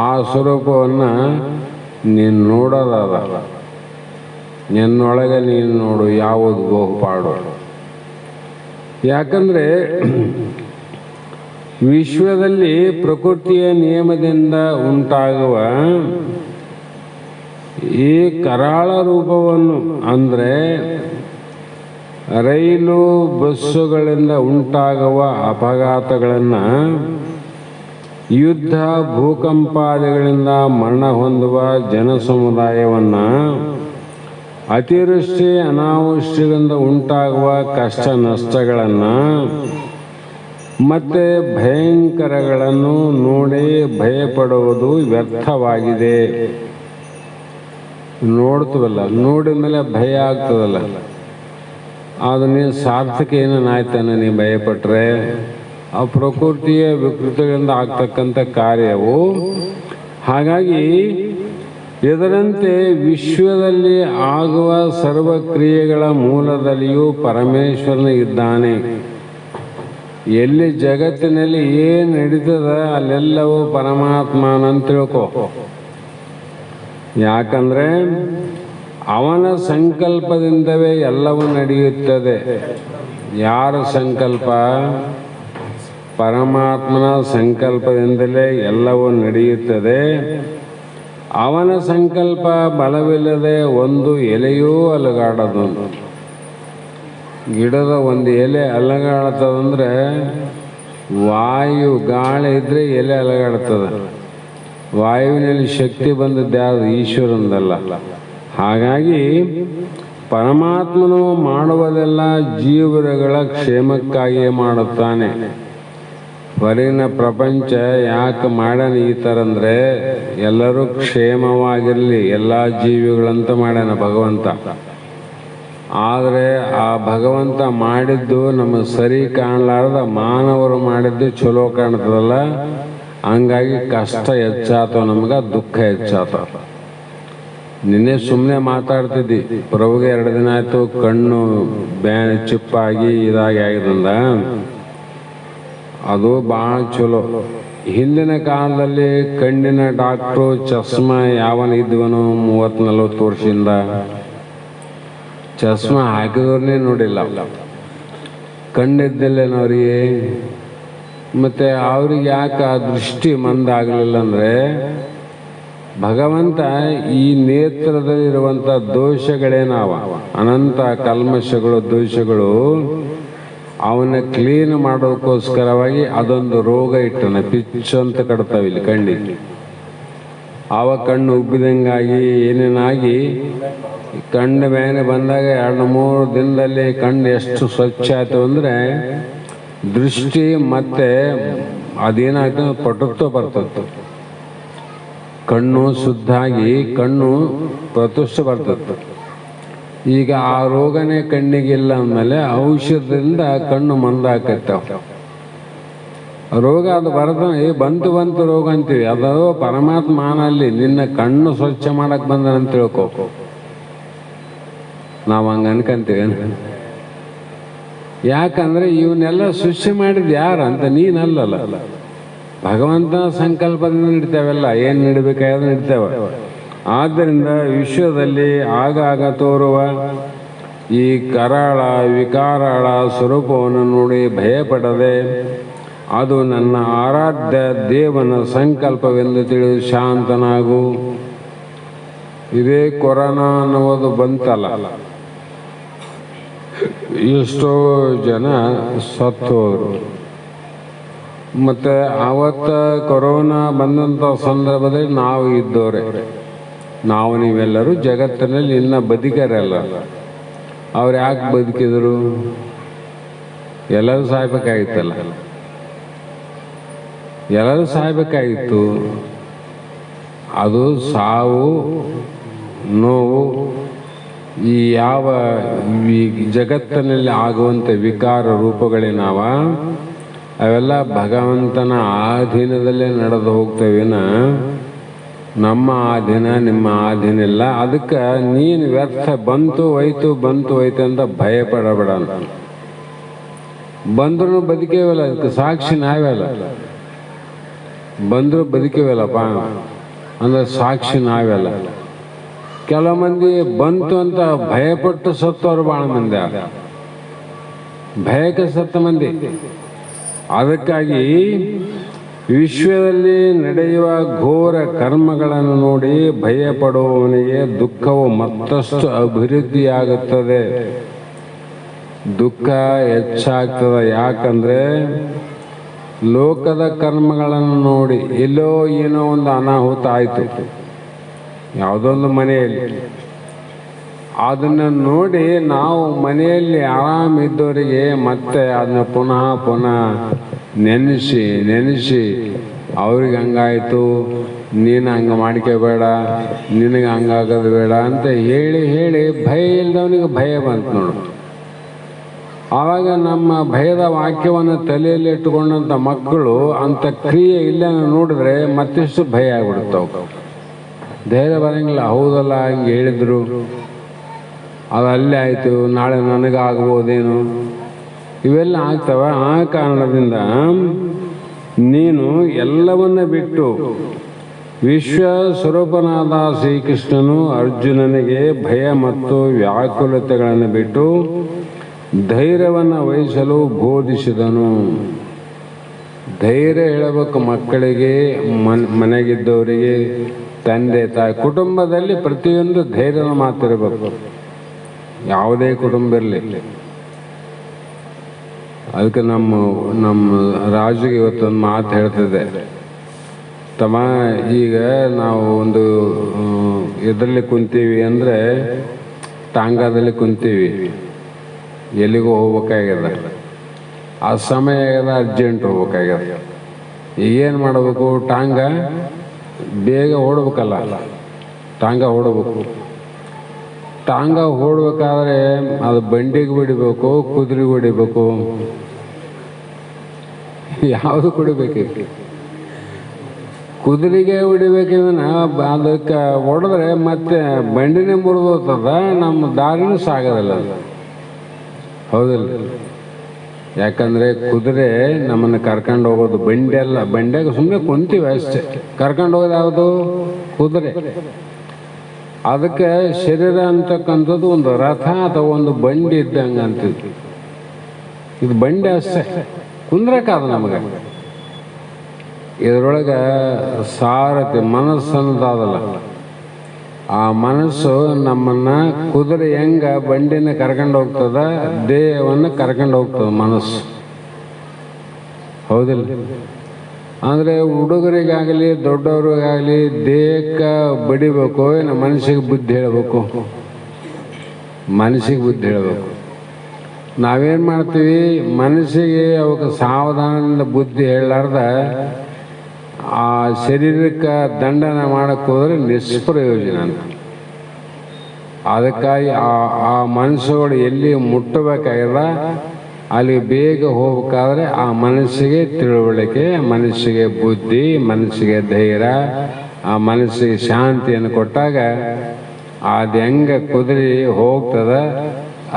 ಆ ಸ್ವರೂಪವನ್ನು ನೀನು ನೋಡೋದಾದ. ನಿನ್ನೊಳಗೆ ನೀನು ನೋಡು ಯಾವುದು ಗೋಪಾಡು. ಯಾಕಂದರೆ ವಿಶ್ವದಲ್ಲಿ ಪ್ರಕೃತಿಯ ನಿಯಮದಿಂದ ಉಂಟಾಗುವ ಈ ಕರಾಳ ರೂಪವನ್ನು, ಅಂದರೆ ರೈಲು ಬಸ್ಸುಗಳಿಂದ ಉಂಟಾಗುವ ಅಪಘಾತಗಳನ್ನು, ಯುದ್ಧ ಭೂಕಂಪಾದಿಗಳಿಂದ ಮರಣ ಹೊಂದುವ ಜನಸಮುದಾಯವನ್ನು, ಅತಿವೃಷ್ಟಿ ಅನಾವೃಷ್ಟಿಯಿಂದ ಉಂಟಾಗುವ ಕಷ್ಟ ನಷ್ಟಗಳನ್ನು ಮತ್ತೆ ಭಯಂಕರಗಳನ್ನು ನೋಡಿ ಭಯಪಡುವುದು ವ್ಯರ್ಥವಾಗಿದೆ. ನೋಡ್ತೀವಲ್ಲ, ನೋಡಿದ ಮೇಲೆ ಭಯ ಆಗ್ತದಲ್ಲ, ಅದು ನೀನು ಸಾರ್ಥಕ ಏನಾಯ್ತಾನೆ ನೀ ಭಯಪಟ್ಟರೆ? ಆ ಪ್ರಕೃತಿಯ ವಿಕೃತಿಗಳಿಂದ ಆಗ್ತಕ್ಕಂಥ ಕಾರ್ಯವು. ಹಾಗಾಗಿ ಇದರಂತೆ ವಿಶ್ವದಲ್ಲಿ ಆಗುವ ಸರ್ವಕ್ರಿಯೆಗಳ ಮೂಲದಲ್ಲಿಯೂ ಪರಮೇಶ್ವರನ ಇದ್ದಾನೆ. ಎಲ್ಲಿ ಜಗತ್ತಿನಲ್ಲಿ ಏನು ನಡೀತದ ಅಲ್ಲೆಲ್ಲವೂ ಪರಮಾತ್ಮನಂತ ತಿಳ್ಕೊ. ಯಾಕಂದ್ರೆ ಅವನ ಸಂಕಲ್ಪದಿಂದವೇ ಎಲ್ಲವೂ ನಡೆಯುತ್ತದೆ. ಯಾರ ಸಂಕಲ್ಪ? ಪರಮಾತ್ಮನ ಸಂಕಲ್ಪದಿಂದಲೇ ಎಲ್ಲವೂ ನಡೆಯುತ್ತದೆ. ಅವನ ಸಂಕಲ್ಪ ಬಲವಿಲ್ಲದೆ ಒಂದು ಎಲೆಯೂ ಅಲುಗಾಡದು. ಗಿಡದ ಒಂದು ಎಲೆ ಅಲುಗಾಡ್ತದಂದ್ರೆ ವಾಯು ಗಾಳಿ ಇದ್ರೆ ಎಲೆ ಅಲುಗಾಡ್ತದೆ. ವಾಯುವಿನಲ್ಲಿ ಶಕ್ತಿ ಬಂದದ್ದು ಯಾವುದು? ಈಶ್ವರನದಲ್ಲ. ಹಾಗಾಗಿ ಪರಮಾತ್ಮನು ಮಾಡುವುದೆಲ್ಲ ಜೀವಗಳ ಕ್ಷೇಮಕ್ಕಾಗಿಯೇ ಮಾಡುತ್ತಾನೆ. ಹೊರಗಿನ ಪ್ರಪಂಚ ಯಾಕೆ ಮಾಡ್ಯಾನ ಈ ಥರ ಅಂದರೆ ಎಲ್ಲರೂ ಕ್ಷೇಮವಾಗಿರಲಿ, ಎಲ್ಲ ಜೀವಿಗಳಂತ ಮಾಡ್ಯಾನ ಭಗವಂತ. ಆದರೆ ಆ ಭಗವಂತ ಮಾಡಿದ್ದು ನಮಗೆ ಸರಿ ಕಾಣಲಾರ್ದ ಮಾನವರು ಮಾಡಿದ್ದು ಚಲೋ ಕಾಣ್ತದಲ್ಲ, ಹಂಗಾಗಿ ಕಷ್ಟ ಹೆಚ್ಚಾತ, ನಮ್ಗೆ ದುಃಖ ಹೆಚ್ಚಾತ. ನಿನ್ನೆ ಸುಮ್ಮನೆ ಮಾತಾಡ್ತಿದ್ದಿ, ಪ್ರಭುಗೆ 2 ದಿನ ಆಯಿತು ಕಣ್ಣು ಚಿಪ್ಪಾಗಿ ಇದಾಗಿ ಆಗಿದ್ರಿಂದ ಅದು ಭಾಳ ಚಲೋ. ಹಿಂದಿನ ಕಾಲದಲ್ಲಿ ಕಣ್ಣಿನ ಡಾಕ್ಟ್ರು ಚಸ್ಮಾ ಯಾವನ ಇದ್ವನು 30-40 ವರ್ಷದಿಂದ ಚಸ್ಮಾ ಹಾಕಿದವ್ರನ್ನೇ ನೋಡಿಲ್ಲ. ಕಣ್ಣಿದ್ದಲ್ಲೇನವ್ರಿಗೆ. ಮತ್ತು ಅವ್ರಿಗೆ ಯಾಕೆ ಆ ದೃಷ್ಟಿ ಮಂದಾಗಲಿಲ್ಲ ಅಂದರೆ ಭಗವಂತ ಈ ನೇತ್ರದಲ್ಲಿರುವಂಥ ದೋಷಗಳೇನಾವ, ಅನಂತ ಕಲ್ಮಶಗಳು, ದೋಷಗಳು, ಅವನ್ನ ಕ್ಲೀನ್ ಮಾಡೋದಕ್ಕೋಸ್ಕರವಾಗಿ ಅದೊಂದು ರೋಗ ಇಟ್ಟನ. ಪಿಚ್ಚು ಅಂತ ಕಟ್ತಾವೆ ಇಲ್ಲಿ ಕಣ್ಣಿಗೆ. ಆವ ಕಣ್ಣು ಉಬ್ಬಿದಂಗಾಗಿ ಏನೇನಾಗಿ ಕಣ್ಣು ಮೇಲೆ ಬಂದಾಗ 2-3 ದಿನದಲ್ಲಿ ಕಣ್ಣು ಎಷ್ಟು ಸ್ವಚ್ಛ ಆಯ್ತು ಅಂದರೆ ದೃಷ್ಟಿ ಮತ್ತೆ ಅದೇನಾಗ್ತದೆ, ಪಟುತ್ವ ಬರ್ತದೆ. ಕಣ್ಣು ಶುದ್ಧಾಗಿ ಕಣ್ಣು ಪ್ರತುಷ್ಟ ಬರ್ತದೆ. ಈಗ ಆ ರೋಗನೇ ಕಣ್ಣಿಗಿಲ್ಲ ಅಂದಮೇಲೆ ಔಷಧದಿಂದ ಕಣ್ಣು ಮಂದಾಕೈತಾವ. ರೋಗ ಅದು ಬಂತು ರೋಗ ಅಂತೀವಿ. ಅದು ಪರಮಾತ್ಮನಲ್ಲಿ ನಿನ್ನ ಕಣ್ಣು ಸ್ವಚ್ಛ ಮಾಡಕ್ ಬಂದನಂತ ತಿಳ್ಕೊ. ನಾವು ಹಂಗೆ ಅನ್ಕಂತೀವಿ. ಯಾಕಂದ್ರೆ ಇವನ್ನೆಲ್ಲ ಸೃಷ್ಟಿ ಮಾಡಿದ್ ಯಾರಂತ? ನೀನಲ್ಲಲ್ಲ, ಭಗವಂತನ ಸಂಕಲ್ಪದಿಂದ ನಡಿತಾವೆಲ್ಲ. ಏನು ನಡಿಬೇಕಾದ್ರೆ ನಡಿತಾವ. ಆದ್ದರಿಂದ ವಿಶ್ವದಲ್ಲಿ ಆಗಾಗ ತೋರುವ ಈ ಕರಾಳ ವಿಕಾರಾಳ ಸ್ವರೂಪವನ್ನು ನೋಡಿ ಭಯಪಡದೆ ಅದು ನನ್ನ ಆರಾಧ್ಯ ದೇವನ ಸಂಕಲ್ಪವೆಂದು ತಿಳಿದು ಶಾಂತನಾಗು. ಇದೇ ಕೊರೋನಾ ಅನ್ನೋದು ಬಂತಲ್ಲ, ಎಷ್ಟೋ ಜನ ಸತ್ತೋದ್ರು. ಮತ್ತು ಆವತ್ತ ಕೊರೋನಾ ಬಂದಂಥ ಸಂದರ್ಭದಲ್ಲಿ ನಾವು ಇದ್ದೋರೆ, ನಾವು ನೀವೆಲ್ಲರೂ ಜಗತ್ತಿನಲ್ಲಿ ಇನ್ನ ಬದುಕರಲ್ಲ. ಅವ್ರು ಯಾಕೆ ಬದುಕಿದ್ರು? ಎಲ್ಲರೂ ಸಾಯ್ಬೇಕಾಗಿತ್ತಲ್ಲ, ಎಲ್ಲರೂ ಸಾಯ್ಬೇಕಾಗಿತ್ತು. ಅದು ಸಾವು ನೋವು ಈ ಯಾವ ಜಗತ್ತಿನಲ್ಲಿ ಆಗುವಂಥ ವಿಕಾರ ರೂಪಗಳೇನಾವ ಅವೆಲ್ಲ ಭಗವಂತನ ಆಧೀನದಲ್ಲೇ ನಡೆದು ಹೋಗ್ತೇವಿನ ನಮ್ಮ ಆಧೀನ ನಿಮ್ಮ ಆಧೀನ ಇಲ್ಲ. ಅದಕ್ಕೆ ನೀನು ವ್ಯರ್ಥ ಬಂತು ಹೋಯ್ತು ಅಂತ ಭಯ ಪಡಬೇಡ. ಬಂದ್ರು ಬದುಕೇವಲ್ಲ, ಅದಕ್ಕೆ ಸಾಕ್ಷಿ ನಾವೆಲ್ಲ. ಬಂದ್ರು ಬದುಕೇವಲ್ಲಪ್ಪ ಅಂದ್ರೆ ಸಾಕ್ಷಿ ನಾವೆಲ್ಲ. ಕೆಲವು ಮಂದಿ ಬಂತು ಅಂತ ಭಯಪಟ್ಟು ಸತ್ತವರು ಭಾಳ ಮಂದಿ, ಭಯಕ್ಕೆ ಸತ್ತ ಮಂದಿ. ಅದಕ್ಕಾಗಿ ವಿಶ್ವದಲ್ಲಿ ನಡೆಯುವ ಘೋರ ಕರ್ಮಗಳನ್ನು ನೋಡಿ ಭಯಪಡುವವನಿಗೆ ದುಃಖವು ಮತ್ತಷ್ಟು ಅಭಿವೃದ್ಧಿಯಾಗುತ್ತದೆ, ದುಃಖ ಹೆಚ್ಚಾಗ್ತದೆ. ಯಾಕಂದ್ರೆ ಲೋಕದ ಕರ್ಮಗಳನ್ನು ನೋಡಿ ಎಲ್ಲೋ ಏನೋ ಒಂದು ಅನಾಹುತ ಆಯಿತು ಯಾವುದೊಂದು ಮನೆಯಲ್ಲಿ, ಅದನ್ನು ನೋಡಿ ನಾವು ಮನೆಯಲ್ಲಿ ಆರಾಮಿದ್ದವರಿಗೆ ಮತ್ತೆ ಅದನ್ನ ಪುನಃ ಪುನಃ ನೆನೆಸಿ ಅವ್ರಿಗೆ ಹಂಗಾಯ್ತು, ನೀನು ಹಂಗೆ ಮಾಡ್ಕೋಬೇಡ, ನಿನಗೆ ಹಂಗಾಗೋದು ಬೇಡ ಅಂತ ಹೇಳಿ ಭಯ ಇಲ್ದವನಿಗೆ ಭಯ ಬಂತು ನೋಡು. ಆವಾಗ ನಮ್ಮ ಭಯದ ವಾಕ್ಯವನ್ನು ತಲೆಯಲ್ಲಿ ಇಟ್ಟುಕೊಂಡಂಥ ಮಕ್ಕಳು ಅಂಥ ಕ್ರಿಯೆ ಇಲ್ಲ ನೋಡಿದ್ರೆ ಮತ್ತಿಷ್ಟು ಭಯ ಆಗ್ಬಿಡುತ್ತವು. ಧೈರ್ಯ ಬರಂಗಿಲ್ಲ. ಹೌದಲ್ಲ, ಹಿಂಗೆ ಹೇಳಿದ್ರು, ಅದು ಅಲ್ಲೇ ಆಯಿತು, ನಾಳೆ ನನಗಾಗ್ಬೋದೇನು, ಇವೆಲ್ಲ ಆಗ್ತವೆ. ಆ ಕಾರಣದಿಂದ ನೀನು ಎಲ್ಲವನ್ನ ಬಿಟ್ಟು ವಿಶ್ವ ಸ್ವರೂಪನಾದ ಶ್ರೀಕೃಷ್ಣನು ಅರ್ಜುನನಿಗೆ ಭಯ ಮತ್ತು ವ್ಯಾಕುಲತೆಗಳನ್ನು ಬಿಟ್ಟು ಧೈರ್ಯವನ್ನು ವಹಿಸಲು ಬೋಧಿಸಿದನು. ಧೈರ್ಯ ಹೇಳಬೇಕು ಮಕ್ಕಳಿಗೆ, ಮನೆಗಿದ್ದವರಿಗೆ, ತಂದೆ ತಾಯಿ, ಕುಟುಂಬದಲ್ಲಿ ಪ್ರತಿಯೊಂದು ಧೈರ್ಯದ ಮಾತಿರಬೇಕು. ಯಾವುದೇ ಕುಟುಂಬ ಇರಲಿ. ಅದಕ್ಕೆ ನಮ್ಮ ರಾಜುಗೆ ಇವತ್ತೊಂದು ಮಾತು ಹೇಳ್ತಿದ್ದೆ, ತಮ್ಮ ಈಗ ನಾವು ಒಂದು ಇದರಲ್ಲಿ ಕುಂತೀವಿ ಅಂದರೆ ಟಾಂಗಾದಲ್ಲಿ ಕುಂತೀವಿ, ಎಲ್ಲಿಗೂ ಹೋಗ್ಬೇಕಾಗ್ಯದ, ಆ ಸಮಯ ಆಗ್ಯದ, ಅರ್ಜೆಂಟ್ ಹೋಗ್ಬೇಕಾಗ್ಯದ. ಈಗೇನು ಮಾಡಬೇಕು? ಟಾಂಗ ಬೇಗ ಓಡ್ಬೇಕಲ್ಲ, ಟಾಂಗ ಓಡಬೇಕು. ಟಾಂಗ ಓಡ್ಬೇಕಾದ್ರೆ ಅದು ಬಂಡಿಗೆ ಹೊಡಿಬೇಕು, ಕುದುರೆಗೆ ಹೊಡಿಬೇಕು, ಯಾವುದು ಕುಡಿಬೇಕು? ಕುದುರೆಗೆ ಹೊಡಿಬೇಕಿದ್ರೆ ಅದಕ್ಕೆ ಹೊಡೆದ್ರೆ ಮತ್ತೆ ಬಂಡಿನೇ ಮುರಿದೋಗ್ತದ, ನಮ್ಮ ದಾರಿನೂ ಸಾಗೋದಿಲ್ಲ. ಹೌದಿಲ್ಲ? ಯಾಕಂದರೆ ಕುದುರೆ ನಮ್ಮನ್ನು ಕರ್ಕೊಂಡು ಹೋಗೋದು, ಬಂಡಿ ಅಲ್ಲ. ಬಂಡಿಯಾಗ ಸುಮ್ಮನೆ ಕುಂತೀವಿ ಅಷ್ಟೇ, ಕರ್ಕೊಂಡು ಹೋಗೋದು ಯಾವುದು? ಕುದುರೆ. ಅದಕ್ಕೆ ಶರೀರ ಅಂತಕ್ಕಂಥದ್ದು ಒಂದು ರಥ ಅಥವಾ ಒಂದು ಬಂಡಿ ಇದ್ದಂಗೆ ಅಂತಿದ್ವಿ. ಇದು ಬಂಡಿ ಅಷ್ಟೇ, ಕುಂದ್ರಕ್ಕಾದ ನಮಗೆ. ಇದರೊಳಗೆ ಸಾರಥಿ ಮನಸ್ಸು ಅನ್ನೋದಾದಲ್ಲ, ಆ ಮನಸ್ಸು ನಮ್ಮನ್ನು ಕುದುರೆ ಹೆಂಗ ಬಂಡಿನ ಕರ್ಕೊಂಡು ಹೋಗ್ತದ, ದೇಹವನ್ನು ಕರ್ಕೊಂಡು ಹೋಗ್ತದ ಮನಸ್ಸು. ಹೌದಿಲ್ಲ? ಅಂದರೆ ಹುಡುಗರಿಗಾಗಲಿ ದೊಡ್ಡವ್ರಿಗಾಗಲಿ ದೇಹಕ್ಕೆ ಬಡಿಬೇಕು, ನಮ್ಮ ಮನಸ್ಸಿಗೆ ಬುದ್ಧಿ ಹೇಳಬೇಕು. ಮನಸ್ಸಿಗೆ ಬುದ್ಧಿ ಹೇಳಬೇಕು. ನಾವೇನು ಮಾಡ್ತೀವಿ? ಮನಸ್ಸಿಗೆ ಅವಕ್ಕೆ ಸಾವಧಾನದಿಂದ ಬುದ್ಧಿ ಹೇಳಲಾರ್ದ ಆ ಶರೀರಕ್ಕೆ ದಂಡನ ಮಾಡಕ್ಕೆ ಹೋದರೆ ನಿಷ್ಪ್ರಯೋಜನ ಅಂತ. ಅದಕ್ಕಾಗಿ ಆ ಮನಸ್ಸುಗಳು ಎಲ್ಲಿ ಮುಟ್ಟಬೇಕಾಗಿಲ್ಲ ಅಲ್ಲಿ ಬೇಗ ಹೋಗ್ಬೇಕಾದ್ರೆ ಆ ಮನಸ್ಸಿಗೆ ತಿಳುವಳಿಕೆ, ಮನಸ್ಸಿಗೆ ಬುದ್ಧಿ, ಮನಸ್ಸಿಗೆ ಧೈರ್ಯ, ಆ ಮನಸ್ಸಿಗೆ ಶಾಂತಿಯನ್ನು ಕೊಟ್ಟಾಗ ಅದು ಹೆಂಗೆ ಕುದುರೆ ಹೋಗ್ತದ,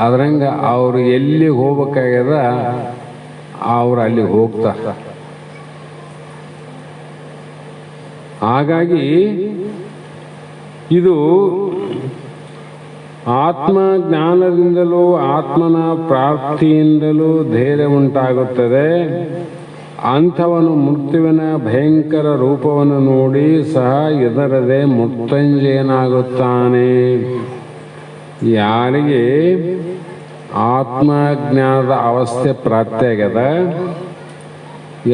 ಅದ್ರಂಗೆ ಅವರು ಎಲ್ಲಿ ಹೋಗ್ಬೇಕಾಗ್ಯದ ಅವ್ರು ಅಲ್ಲಿ ಹೋಗ್ತಾರೆ. ಹಾಗಾಗಿ ಇದು ಆತ್ಮಜ್ಞಾನದಿಂದಲೂ ಆತ್ಮನ ಪ್ರಾಪ್ತಿಯಿಂದಲೂ ಧೈರ್ಯ ಉಂಟಾಗುತ್ತದೆ. ಅಂಥವನು ಮೃತ್ಯುವಿನ ಭಯಂಕರ ರೂಪವನ್ನು ನೋಡಿ ಸಹ ಹೆದರದೆ ಮೃತ್ಯುಂಜಯನಾಗುತ್ತಾನೆ. ಯಾರಿಗೆ ಆತ್ಮಜ್ಞಾನದ ಅವಸ್ಥೆ ಪ್ರಾಪ್ತಿಯಾಗ್ಯದ,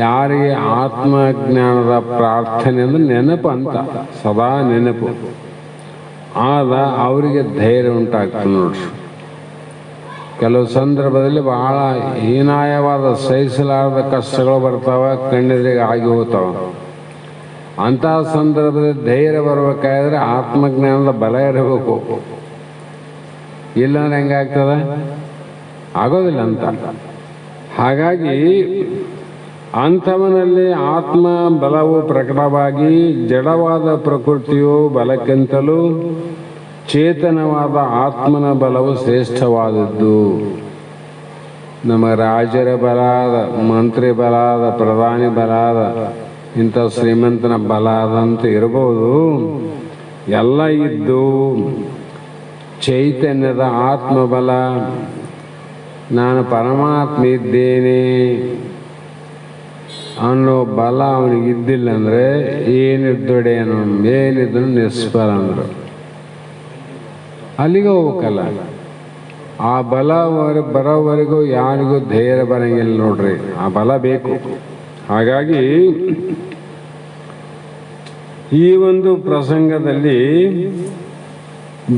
ಯಾರಿಗೆ ಆತ್ಮಜ್ಞಾನದ ಪ್ರಾರ್ಥನೆ ಅಂದರೆ ನೆನಪು ಅಂತ, ಸದಾ ನೆನಪು ಆದ ಅವರಿಗೆ ಧೈರ್ಯ ಉಂಟಾಗ್ತದೆ ನೋಡ್ರಿ. ಕೆಲವು ಸಂದರ್ಭದಲ್ಲಿ ಬಹಳ ಹೀನಾಯವಾದ ಸಹಿಸಲಾರದ ಕಷ್ಟಗಳು ಬರ್ತಾವ, ಕಣ್ಣೆದುರಿಗೆ ಆಗಿ ಹೋಗ್ತಾವ. ಅಂತಹ ಸಂದರ್ಭದಲ್ಲಿ ಧೈರ್ಯ ಬರಬೇಕಾದ್ರೆ ಆತ್ಮಜ್ಞಾನದ ಬಲ ಇರಬೇಕು. ಇಲ್ಲಾಂದ್ರೆ ಹೆಂಗಾಗ್ತದೆ? ಆಗೋದಿಲ್ಲ ಅಂತ. ಹಾಗಾಗಿ ಅಂಥವನಲ್ಲಿ ಆತ್ಮ ಬಲವು ಪ್ರಕಟವಾಗಿ ಜಡವಾದ ಪ್ರಕೃತಿಯು ಬಲಕ್ಕಿಂತಲೂ ಚೇತನವಾದ ಆತ್ಮನ ಬಲವು ಶ್ರೇಷ್ಠವಾದದ್ದು. ನಮ್ಮ ರಾಜರ ಬಲಾದ, ಮಂತ್ರಿ ಬಲಾದ, ಪ್ರಧಾನಿ ಬಲಾದ, ಇಂಥ ಶ್ರೀಮಂತನ ಬಲಾದಂತ ಇರಬಹುದು, ಎಲ್ಲ ಇದ್ದು ಚೈತನ್ಯದ ಆತ್ಮಬಲ, ನಾನು ಪರಮಾತ್ಮ ಇದ್ದೇನೆ ಅನ್ನೋ ಬಲ ಅವನಿಗೆ ಇದ್ದಿಲ್ಲ ಅಂದರೆ ಏನಿದ್ದೊಡೆಯನು, ಏನಿದ್ರು ನಿಷ್ಫಲ ಅಂದರು. ಅಲ್ಲಿಗೆ ಹೋಗ್ಬೇಕಲ್ಲ. ಆ ಬಲ ಬರೋವರೆಗೂ ಯಾರಿಗೂ ಧೈರ್ಯ ಬರಂಗಿಲ್ಲ ನೋಡ್ರಿ, ಆ ಬಲ ಬೇಕು. ಹಾಗಾಗಿ ಈ ಒಂದು ಪ್ರಸಂಗದಲ್ಲಿ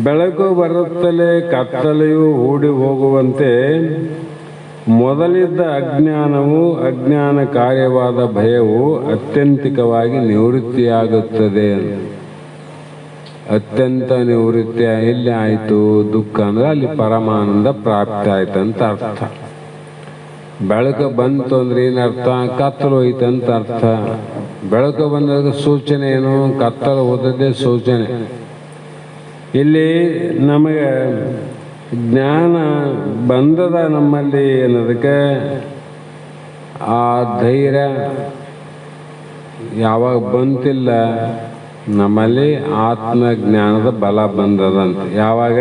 ಬೆಳಕು ಬರುತ್ತಲೇ ಕತ್ತಲೆಯು ಹೂಡಿ ಹೋಗುವಂತೆ ಮೊದಲಿದ್ದ ಅಜ್ಞಾನವು ಅಜ್ಞಾನ ಕಾರ್ಯವಾದ ಭಯವು ಅತ್ಯಂತಿಕವಾಗಿ ನಿವೃತ್ತಿಯಾಗುತ್ತದೆ. ಅತ್ಯಂತ ನಿವೃತ್ತಿ ಎಲ್ಲಿ ಆಯಿತು? ದುಃಖ ಅಂದರೆ ಅಲ್ಲಿ ಪರಮಾನಂದ ಪ್ರಾಪ್ತಿ ಆಯ್ತು ಅಂತ ಅರ್ಥ. ಬೆಳಕು ಬಂತು ಅಂದ್ರೆ ಏನರ್ಥ? ಕತ್ತಲು ಹೋಯ್ತು ಅಂತ ಅರ್ಥ. ಬೆಳಕು ಬಂದಾಗ ಸೂಚನೆ ಏನು? ಕತ್ತಲು ಹೋದದ್ದೇ ಸೂಚನೆ. ಇಲ್ಲಿ ನಮಗೆ ಜ್ಞಾನ ಬಂದದ ನಮ್ಮಲ್ಲಿ ಅನ್ನೋದಕ್ಕೆ ಆ ಧೈರ್ಯ ಯಾವಾಗ ಬಂತಿಲ್ಲ ನಮ್ಮಲ್ಲಿ ಆತ್ಮಜ್ಞಾನದ ಬಲ ಬಂದದಂತ. ಯಾವಾಗ?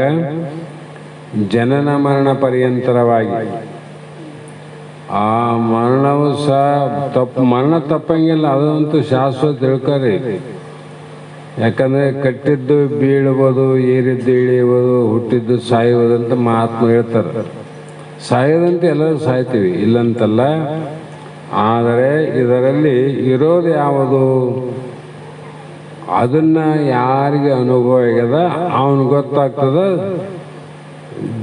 ಜನನ ಮರಣ ಪರ್ಯಂತರವಾಗಿ. ಆ ಮರಣವು ಸಹ ಮರಣ ತಪ್ಪಂಗಿಲ್ಲ, ಅದಂತೂ ಶಾಶ್ವತ ತಿಳ್ಕೊರಿ. ಯಾಕಂದರೆ ಕಟ್ಟಿದ್ದು ಬೀಳುವುದು, ಏರಿದ್ದು ಇಳಿಯುವುದು, ಹುಟ್ಟಿದ್ದು ಸಾಯುವುದು ಅಂತ ಮಹಾತ್ಮ ಹೇಳ್ತಾರೆ. ಸಾಯೋದಂತೆ ಎಲ್ಲರೂ ಸಾಯ್ತೀವಿ, ಇಲ್ಲಂತಲ್ಲ. ಆದರೆ ಇದರಲ್ಲಿ ಇರೋದು ಯಾವುದು? ಅದನ್ನು ಯಾರಿಗೆ ಅನುಭವ ಆಗ್ಯದ ಅವನು ಗೊತ್ತಾಗ್ತದ.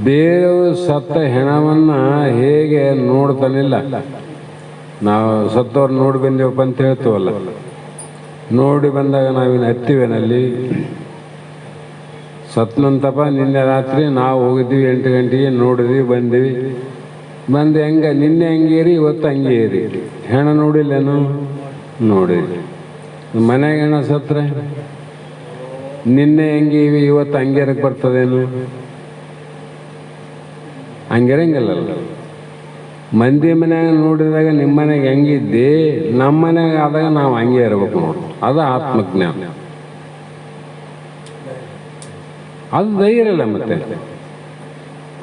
ಬೇರೆಯವರು ಸತ್ತ ಹೆಣವನ್ನು ಹೇಗೆ ನೋಡ್ತಾನಿಲ್ಲ, ನಾವು ಸತ್ತವ್ರು ನೋಡಿ ಬಂದೇವಪ್ಪ ಅಂತ ಹೇಳ್ತೀವಲ್ಲ, ನೋಡಿ ಬಂದಾಗ ನಾವಿನ್ನು ಹತ್ತಿವೇನಲ್ಲಿ ಸತ್ನಂತಪ್ಪ ನಿನ್ನೆ ರಾತ್ರಿ ನಾವು ಹೋಗಿದ್ವಿ 8 ಗಂಟೆಗೆ, ನೋಡಿದ್ವಿ, ಬಂದು ಹೆಂಗೆ ನಿನ್ನೆ ಹಂಗೇರಿ ಇವತ್ತು ಹಂಗೆ ಏರಿ. ಹೆಣ ನೋಡಿಲ್ಲೇನು? ನೋಡಿರಿ. ಮನೆಗೆ ಹೆಣ ಸತ್ರೆ ನಿನ್ನೆ ಹೆಂಗೆ ಇವಿ ಇವತ್ತು ಹಂಗೇರಕ್ಕೆ ಬರ್ತದೇನು? ಹಂಗಿರಂಗಿಲ್ಲ. ಮಂದಿ ಮನ್ಯಾಗ ನೋಡಿದಾಗ ನಿಮ್ಮ ಮನೆಗೆ ಹೆಂಗಿದ್ದಿ, ನಮ್ಮ ಮನೆಯಾಗ ಆದಾಗ ನಾವು ಹಂಗೆ ಇರ್ಬೇಕು ನೋಡು. ಅದು ಆತ್ಮಜ್ಞಾನ. ಅದು ಧೈರ್ಯ ಇಲ್ಲ. ಮತ್ತೆ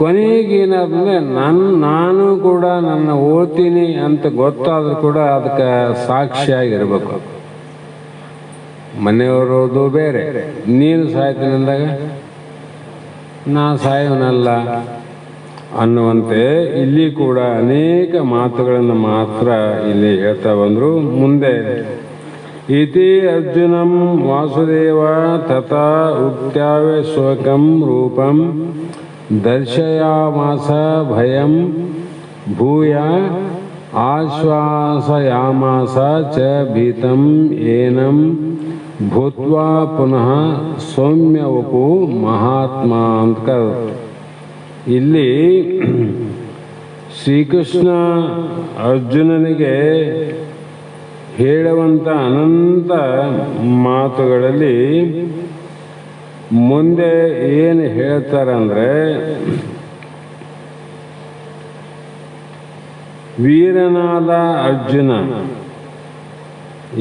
ಕೊನೆಗೇನಾದ್ರೆ ನಾನು ಕೂಡ ನನ್ನ ಓದ್ತೀನಿ ಅಂತ ಗೊತ್ತಾದ್ರೂ ಕೂಡ ಅದಕ್ಕೆ ಸಾಕ್ಷಿಯಾಗಿರ್ಬೇಕು. ಮನೆಯವರೋದು ಬೇರೆ, ನೀನು ಸಾಯ್ತೀನಿ ಅಂದಾಗ ನಾ ಸಾಯವನಲ್ಲ ಅನ್ನುವಂತೆ ಇಲ್ಲಿ ಕೂಡ ಅನೇಕ ಮಾತುಗಳನ್ನು ಮಾತ್ರ ಇಲ್ಲಿ ಹೇಳ್ತಾ ಬಂದರು. ಮುಂದೆ ಇತಿ ಅರ್ಜುನಂ ವಾಸುದೇವ ತಥಾ ಉಕ್ತ್ಯಾವೆ ಸ್ವಕಂ ರೂಪಂ ದರ್ಶಯಾಮಾಸ ಭಯಂ ಭೂಯ ಆಶ್ವಾಸಯಾಮಾಸ ಚ ಭೀತಂ ಏನಂ ಭೂತ್ವಾ ಪುನಃ ಸೌಮ್ಯವಪು ಮಹಾತ್ಮ ಅಂತ. ಇಲ್ಲಿ ಶ್ರೀಕೃಷ್ಣ ಅರ್ಜುನನಿಗೆ ಹೇಳುವಂಥ ಅನಂತ ಮಾತುಗಳಲ್ಲಿ ಮುಂದೆ ಏನು ಹೇಳ್ತಾರಂದ್ರೆ, ವೀರನಾದ ಅರ್ಜುನ.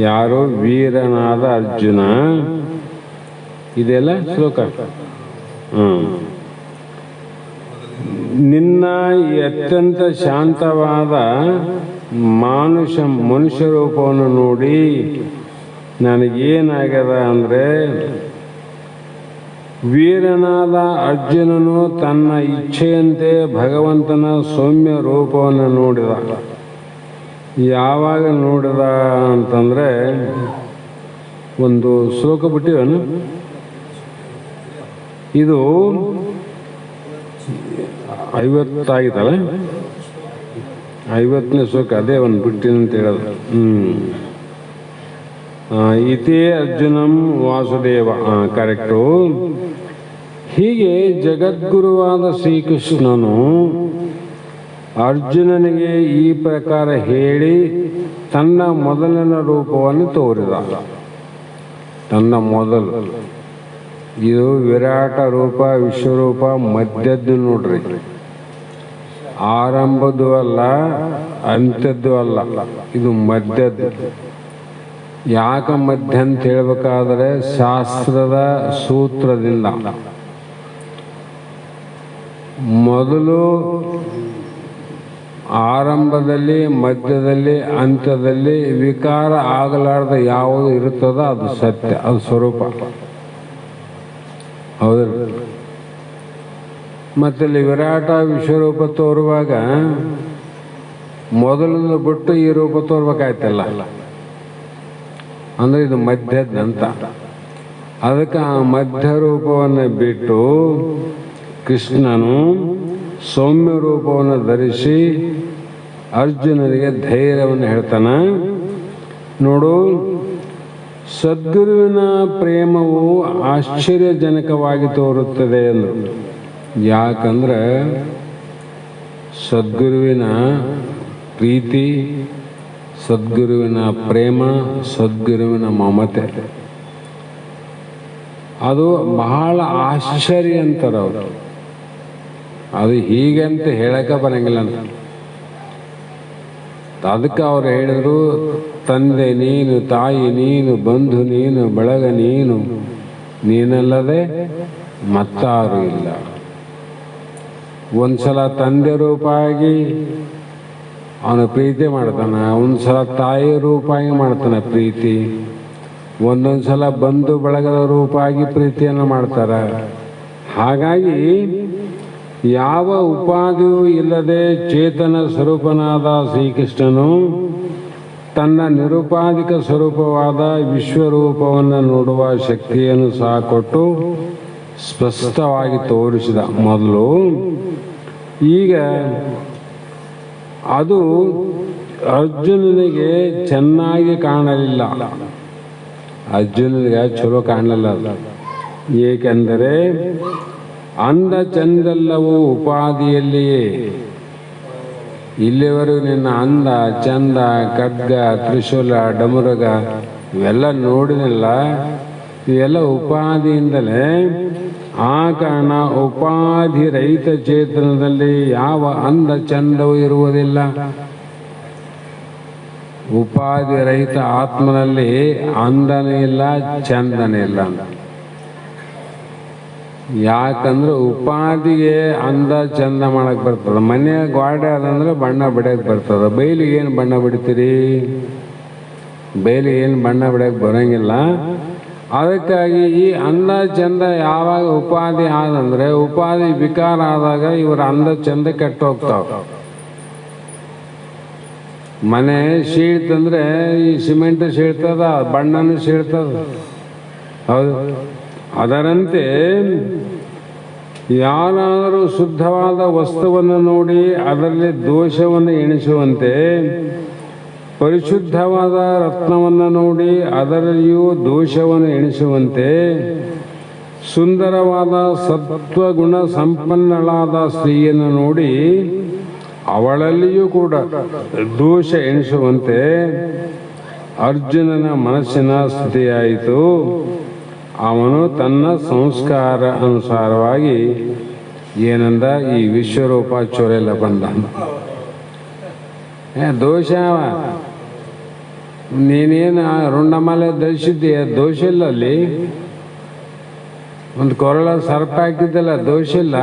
ಯಾರು? ವೀರನಾದ ಅರ್ಜುನ. ಇದೆಲ್ಲ ಶ್ಲೋಕ. ನಿನ್ನ ಅತ್ಯಂತ ಶಾಂತವಾದ ಮನುಷ್ಯ ರೂಪವನ್ನು ನೋಡಿ ನನಗೇನಾಗ್ಯದ ಅಂದರೆ, ವೀರನಾದ ಅರ್ಜುನನು ತನ್ನ ಇಚ್ಛೆಯಂತೆ ಭಗವಂತನ ಸೌಮ್ಯ ರೂಪವನ್ನು ನೋಡಿದ. ಯಾವಾಗ ನೋಡಿದ ಅಂತಂದರೆ, ಒಂದು ಶ್ಲೋಕ ಬಿಟ್ಟಿವನು, ಇದು 50 ಆಗಿತ್ತಲ್ಲ, 50ನೇ ಶ್ಲೋಕ. ಅದೇ ಒಂದು ಬಿಟ್ಟಿನ ಅಂತ ಹೇಳೋದು. ಇತಿ ಅರ್ಜುನಂ ವಾಸುದೇವ, ಕರೆಕ್ಟು. ಹೀಗೆ ಜಗದ್ಗುರುವಾದ ಶ್ರೀಕೃಷ್ಣನು ಅರ್ಜುನನಿಗೆ ಈ ಪ್ರಕಾರ ಹೇಳಿ ತನ್ನ ಮೊದಲನೇ ರೂಪವನ್ನು ತೋರಿದ. ತನ್ನ ಮೊದಲು ಇದು ವಿರಾಟ ರೂಪ, ವಿಶ್ವರೂಪ, ಮಧ್ಯದ್ದು ನೋಡ್ರಿ. ಆರಂಭದ್ದು ಅಲ್ಲ, ಅಂತ್ಯದ್ದು ಅಲ್ಲ, ಇದು ಮಧ್ಯದ್ದು. ಯಾಕೆ ಮಧ್ಯ ಅಂತ ಹೇಳ್ಬೇಕಾದ್ರೆ ಶಾಸ್ತ್ರದ ಸೂತ್ರದಿಂದ ಮೊದಲು ಆರಂಭದಲ್ಲಿ, ಮಧ್ಯದಲ್ಲಿ, ಅಂತ್ಯದಲ್ಲಿ ವಿಕಾರ ಆಗಲಾರ್ದ ಯಾವುದು ಇರುತ್ತದೋ ಅದು ಸತ್ಯ, ಅದು ಸ್ವರೂಪ. ಹೌದು. ಮತ್ತಲ್ಲಿ ವಿರಾಟ ವಿಶ್ವರೂಪ ತೋರುವಾಗ ಮೊದಲನ್ನು ಬಿಟ್ಟು ಈ ರೂಪ ತೋರ್ಬೇಕಾಯ್ತಲ್ಲ, ಅಂದ್ರೆ ಇದು ಮಧ್ಯದಂತ. ಅದಕ್ಕೆ ಆ ಮಧ್ಯ ರೂಪವನ್ನು ಬಿಟ್ಟು ಕೃಷ್ಣನು ಸೌಮ್ಯ ರೂಪವನ್ನು ಧರಿಸಿ ಅರ್ಜುನನಿಗೆ ಧೈರ್ಯವನ್ನು ಹೇಳ್ತಾನ. ನೋಡು, ಸದ್ಗುರುವಿನ ಪ್ರೇಮವು ಆಶ್ಚರ್ಯಜನಕವಾಗಿ ತೋರುತ್ತದೆ ಅಂದರು. ಯಾಕಂದ್ರೆ ಸದ್ಗುರುವಿನ ಪ್ರೀತಿ, ಸದ್ಗುರುವಿನ ಪ್ರೇಮ, ಸದ್ಗುರುವಿನ ಮಮತೆ ಅದು ಬಹಳ ಆಶ್ಚರ್ಯ ಅಂತಾರೆ ಅವರು. ಅದು ಹೀಗಂತ ಹೇಳಕ್ಕೆ ಬರಂಗಿಲ್ಲ ಅಂತ. ಅದಕ್ಕೆ ಅವ್ರು ಹೇಳಿದ್ರು, ತಂದೆ ನೀನು, ತಾಯಿ ನೀನು, ಬಂಧು ನೀನು, ಬಳಗ ನೀನು, ನೀನಲ್ಲದೆ ಮತ್ತಾರು ಇಲ್ಲ. ಒಂದ್ಸಲ ತಂದೆ ರೂಪಾಗಿ ಅವನು ಪ್ರೀತಿ ಮಾಡ್ತಾನೆ, ಒಂದ್ಸಲ ತಾಯಿ ರೂಪಾಗಿ ಮಾಡ್ತಾನೆ ಪ್ರೀತಿ, ಒಂದೊಂದು ಸಲ ಬಂಧು ಬಳಗದ ರೂಪಾಗಿ ಪ್ರೀತಿಯನ್ನು ಮಾಡ್ತಾರೆ. ಹಾಗಾಗಿ ಯಾವ ಉಪಾಧಿಯೂ ಇಲ್ಲದೆ ಚೇತನ ಸ್ವರೂಪನಾದ ಶ್ರೀಕೃಷ್ಣನು ತನ್ನ ನಿರುಪಾಧಿಕ ಸ್ವರೂಪವಾದ ವಿಶ್ವರೂಪವನ್ನು ನೋಡುವ ಶಕ್ತಿಯನ್ನು ಸಹ ಕೊಟ್ಟು ಸ್ಪಷ್ಟವಾಗಿ ತೋರಿಸಿದ ಮೊದಲು. ಈಗ ಅದು ಅರ್ಜುನನಿಗೆ ಚೆನ್ನಾಗಿ ಕಾಣಲಿಲ್ಲ, ಅರ್ಜುನನಿಗೆ ಚಲೋ ಕಾಣಲಿಲ್ಲ. ಏಕೆಂದರೆ ಅಂದ ಚಂದೆಲ್ಲವೂ ಉಪಾಧಿಯಲ್ಲಿಯೇ. ಇಲ್ಲಿವರೆಗೂ ನಿನ್ನ ಅಂದ ಚಂದ, ಖಡ್ಗ, ತ್ರಿಶೂಲ, ಡಮರುಗ ಇವೆಲ್ಲ ನೋಡಿನಲ್ಲ, ಇವೆಲ್ಲ ಉಪಾಧಿಯಿಂದಲೇ. ಆ ಕಾರಣ ಉಪಾಧಿ ರಹಿತ ಚೇತನದಲ್ಲಿ ಯಾವ ಅಂದ ಚಂದವೂ ಇರುವುದಿಲ್ಲ. ಉಪಾಧಿ ರಹಿತ ಆತ್ಮನಲ್ಲಿ ಅಂದನೇ ಇಲ್ಲ, ಚಂದನೇ ಇಲ್ಲ. ಯಾಕಂದ್ರೆ ಉಪಾಧಿಗೆ ಅಂದ ಚಂದ ಮಾಡಕ್ ಬರ್ತದೆ. ಮನೆ ಗೋಡೆ ಅದಂದ್ರೆ ಬಣ್ಣ ಬಿಡಕ್ ಬರ್ತದೆ. ಬೈಲಿಗೆ ಏನು ಬಣ್ಣ ಬಿಡ್ತೀರಿ? ಬೈಲಿಗೆ ಏನು ಬಣ್ಣ ಬಿಡಕ್ ಬರೋಂಗಿಲ್ಲ. ಅದಕ್ಕಾಗಿ ಈ ಅಂದ ಚಂದ ಯಾವಾಗ ಉಪಾಧಿ ಆದಂದ್ರೆ, ಉಪಾಧಿ ವಿಕಾರ ಆದಾಗ ಇವರ ಅಂದ ಚಂದ ಕೆಟ್ಟು ಹೋಗ್ತಾವ. ಮನೆ ಸೀಳ್ತಂದ್ರೆ ಈ ಸಿಮೆಂಟ್ ಸೀಳ್ತದ, ಬಣ್ಣನೂ ಸೀಳ್ತದ, ಹೌದು. ಅದರಂತೆ ಯಾರಾದರೂ ಶುದ್ಧವಾದ ವಸ್ತುವನ್ನು ನೋಡಿ ಅದರಲ್ಲಿ ದೋಷವನ್ನು ಎಣಿಸುವಂತೆ, ಪರಿಶುದ್ಧವಾದ ರತ್ನವನ್ನು ನೋಡಿ ಅದರಲ್ಲಿಯೂ ದೋಷವನ್ನು ಎಣಿಸುವಂತೆ, ಸುಂದರವಾದ ಸತ್ವಗುಣ ಸಂಪನ್ನಳಾದ ಸ್ತ್ರೀಯನ್ನು ನೋಡಿ ಅವಳಲ್ಲಿಯೂ ಕೂಡ ದೋಷ ಎಣಿಸುವಂತೆ ಅರ್ಜುನನ ಮನಸ್ಸಿನ ಸ್ಥಿತಿಯಾಯಿತು. ಅವನು ತನ್ನ ಸಂಸ್ಕಾರ ಅನುಸಾರವಾಗಿ ಏನಂದ, ಈ ವಿಶ್ವರೂಪ ಚೊರೆಲ್ಲ ಬಂದ. ದೋಷ ನೀನೇನು ರುಂಡಮಾಲೆ ಧರಿಸಿದ್ದೀಯ, ದೋಷ ಇಲ್ಲ. ಅಲ್ಲಿ ಒಂದು ಕೊರಳ ಸರ್ಪ ಹಾಕಿದ್ದಲ್ಲ, ದೋಷ ಇಲ್ಲ.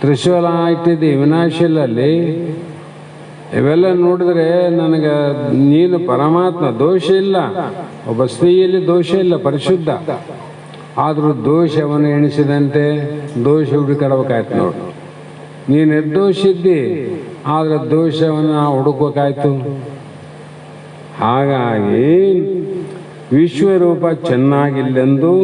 ತ್ರಿಶೂಲ ಹಾಕಿದ್ದಿ, ವಿನಾಶ ಇಲ್ಲ ಅಲ್ಲಿ. ಇವೆಲ್ಲ ನೋಡಿದ್ರೆ ನನಗೆ ನೀನು ಪರಮಾತ್ಮ, ದೋಷ ಇಲ್ಲ. ಒಬ್ಬ ಸ್ತ್ರೀಯಲ್ಲಿ ದೋಷ ಇಲ್ಲ, ಪರಿಶುದ್ಧ. ಆದರೂ ದೋಷವನ್ನು ಎಣಿಸಿದಂತೆ ದೋಷ ಹುಡುಕಡ್ಬೇಕಾಯ್ತು. ನೋಡು, ನೀನು ನಿರ್ದೋಷಿದ್ದಿ, ಆದರೆ ದೋಷವನ್ನು ಹುಡುಕ್ಬೇಕಾಯ್ತು. ಹಾಗಾಗಿ ವಿಶ್ವರೂಪ ಚೆನ್ನಾಗಿಲ್ಲೆಂದು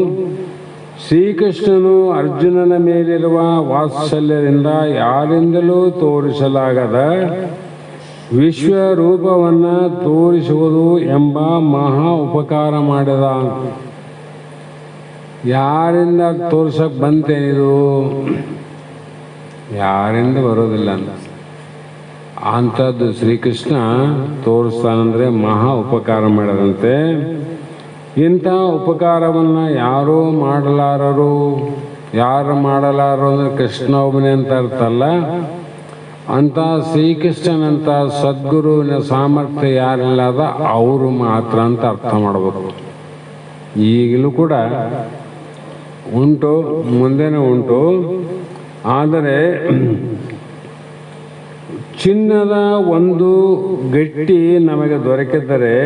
ಶ್ರೀಕೃಷ್ಣನು ಅರ್ಜುನನ ಮೇಲಿರುವ ವಾತ್ಸಲ್ಯದಿಂದ ಯಾರಿಂದಲೂ ತೋರಿಸಲಾಗದ ವಿಶ್ವರೂಪವನ್ನು ತೋರಿಸುವುದು ಎಂಬ ಮಹಾ ಉಪಕಾರ ಮಾಡಿದ. ಯಾರಿಂದ ತೋರ್ಸಕ್ಕೆ ಬಂತೇನಿದು? ಯಾರಿಂದ ಬರೋದಿಲ್ಲ ಅಂತ. ಅಂಥದ್ದು ಶ್ರೀಕೃಷ್ಣ ತೋರಿಸ್ತಾನಂದ್ರೆ ಮಹಾ ಉಪಕಾರ ಮಾಡದಂತೆ. ಇಂಥ ಉಪಕಾರವನ್ನು ಯಾರೂ ಮಾಡಲಾರರು. ಯಾರು ಮಾಡಲಾರರು ಅಂದರೆ ಕೃಷ್ಣ ಒಬ್ಬನೇ ಅಂತ ಅರ್ಥ ಅಲ್ಲ. ಅಂತ ಶ್ರೀಕೃಷ್ಣನಂತ ಸದ್ಗುರುವಿನ ಸಾಮರ್ಥ್ಯ ಯಾರಿಲ್ಲದ ಅವರು ಮಾತ್ರ ಅಂತ ಅರ್ಥ ಮಾಡಬೇಕು. ಈಗಲೂ ಕೂಡ ಉಂಟು, ಮುಂದೆನೂ ಉಂಟು. ಆದರೆ ಚಿನ್ನದ ಒಂದು ಗಟ್ಟಿ ನಮಗೆ ದೊರಕಿದರೆ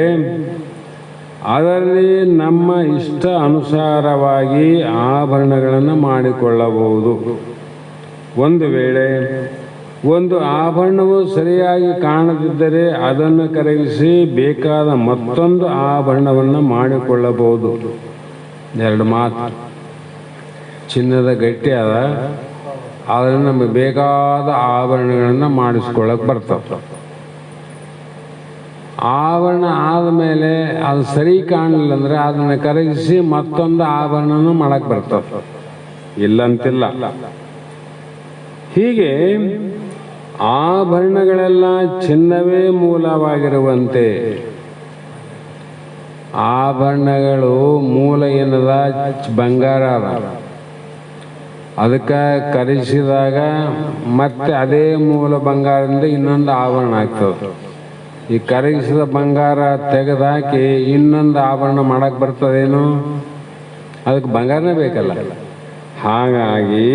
ಅದರಲ್ಲಿ ನಮ್ಮ ಇಷ್ಟ ಅನುಸಾರವಾಗಿ ಆಭರಣಗಳನ್ನು ಮಾಡಿಕೊಳ್ಳಬಹುದು. ಒಂದು ವೇಳೆ ಒಂದು ಆಭರಣವು ಸರಿಯಾಗಿ ಕಾಣದಿದ್ದರೆ ಅದನ್ನು ಕರಗಿಸಿ ಬೇಕಾದ ಮತ್ತೊಂದು ಆಭರಣವನ್ನು ಮಾಡಿಕೊಳ್ಳಬಹುದು. ಎರಡು ಮಾತು. ಚಿನ್ನದ ಗಟ್ಟಿ ಅದ, ಆದರೆ ನಮಗೆ ಬೇಕಾದ ಆಭರಣಗಳನ್ನು ಮಾಡಿಸ್ಕೊಳ್ಳೋಕೆ ಬರ್ತವೆ. ಆಭರಣ ಆದಮೇಲೆ ಅದು ಸರಿ ಕಾಣಲಿಲ್ಲ ಅಂದರೆ ಅದನ್ನು ಕರಗಿಸಿ ಮತ್ತೊಂದು ಆಭರಣನೂ ಮಾಡಕ್ಕೆ ಬರ್ತವೆ, ಇಲ್ಲಂತಿಲ್ಲ. ಹೀಗೆ ಆಭರಣಗಳೆಲ್ಲ ಚಿನ್ನವೇ ಮೂಲವಾಗಿರುವಂತೆ ಆಭರಣಗಳು ಮೂಲ ಏನದ ಬಂಗಾರ ಅದ. ಅದಕ್ಕೆ ಕರಗಿಸಿದಾಗ ಮತ್ತೆ ಅದೇ ಮೂಲ ಬಂಗಾರದಿಂದ ಇನ್ನೊಂದು ಆಭರಣ ಆಗ್ತದೆ. ಈ ಕರಗಿಸಿದ ಬಂಗಾರ ತೆಗೆದಾಕಿ ಇನ್ನೊಂದು ಆಭರಣ ಮಾಡಕ್ಕೆ ಬರ್ತದೇನು? ಅದಕ್ಕೆ ಬಂಗಾರನೇ ಬೇಕಲ್ಲ. ಹಾಗಾಗಿ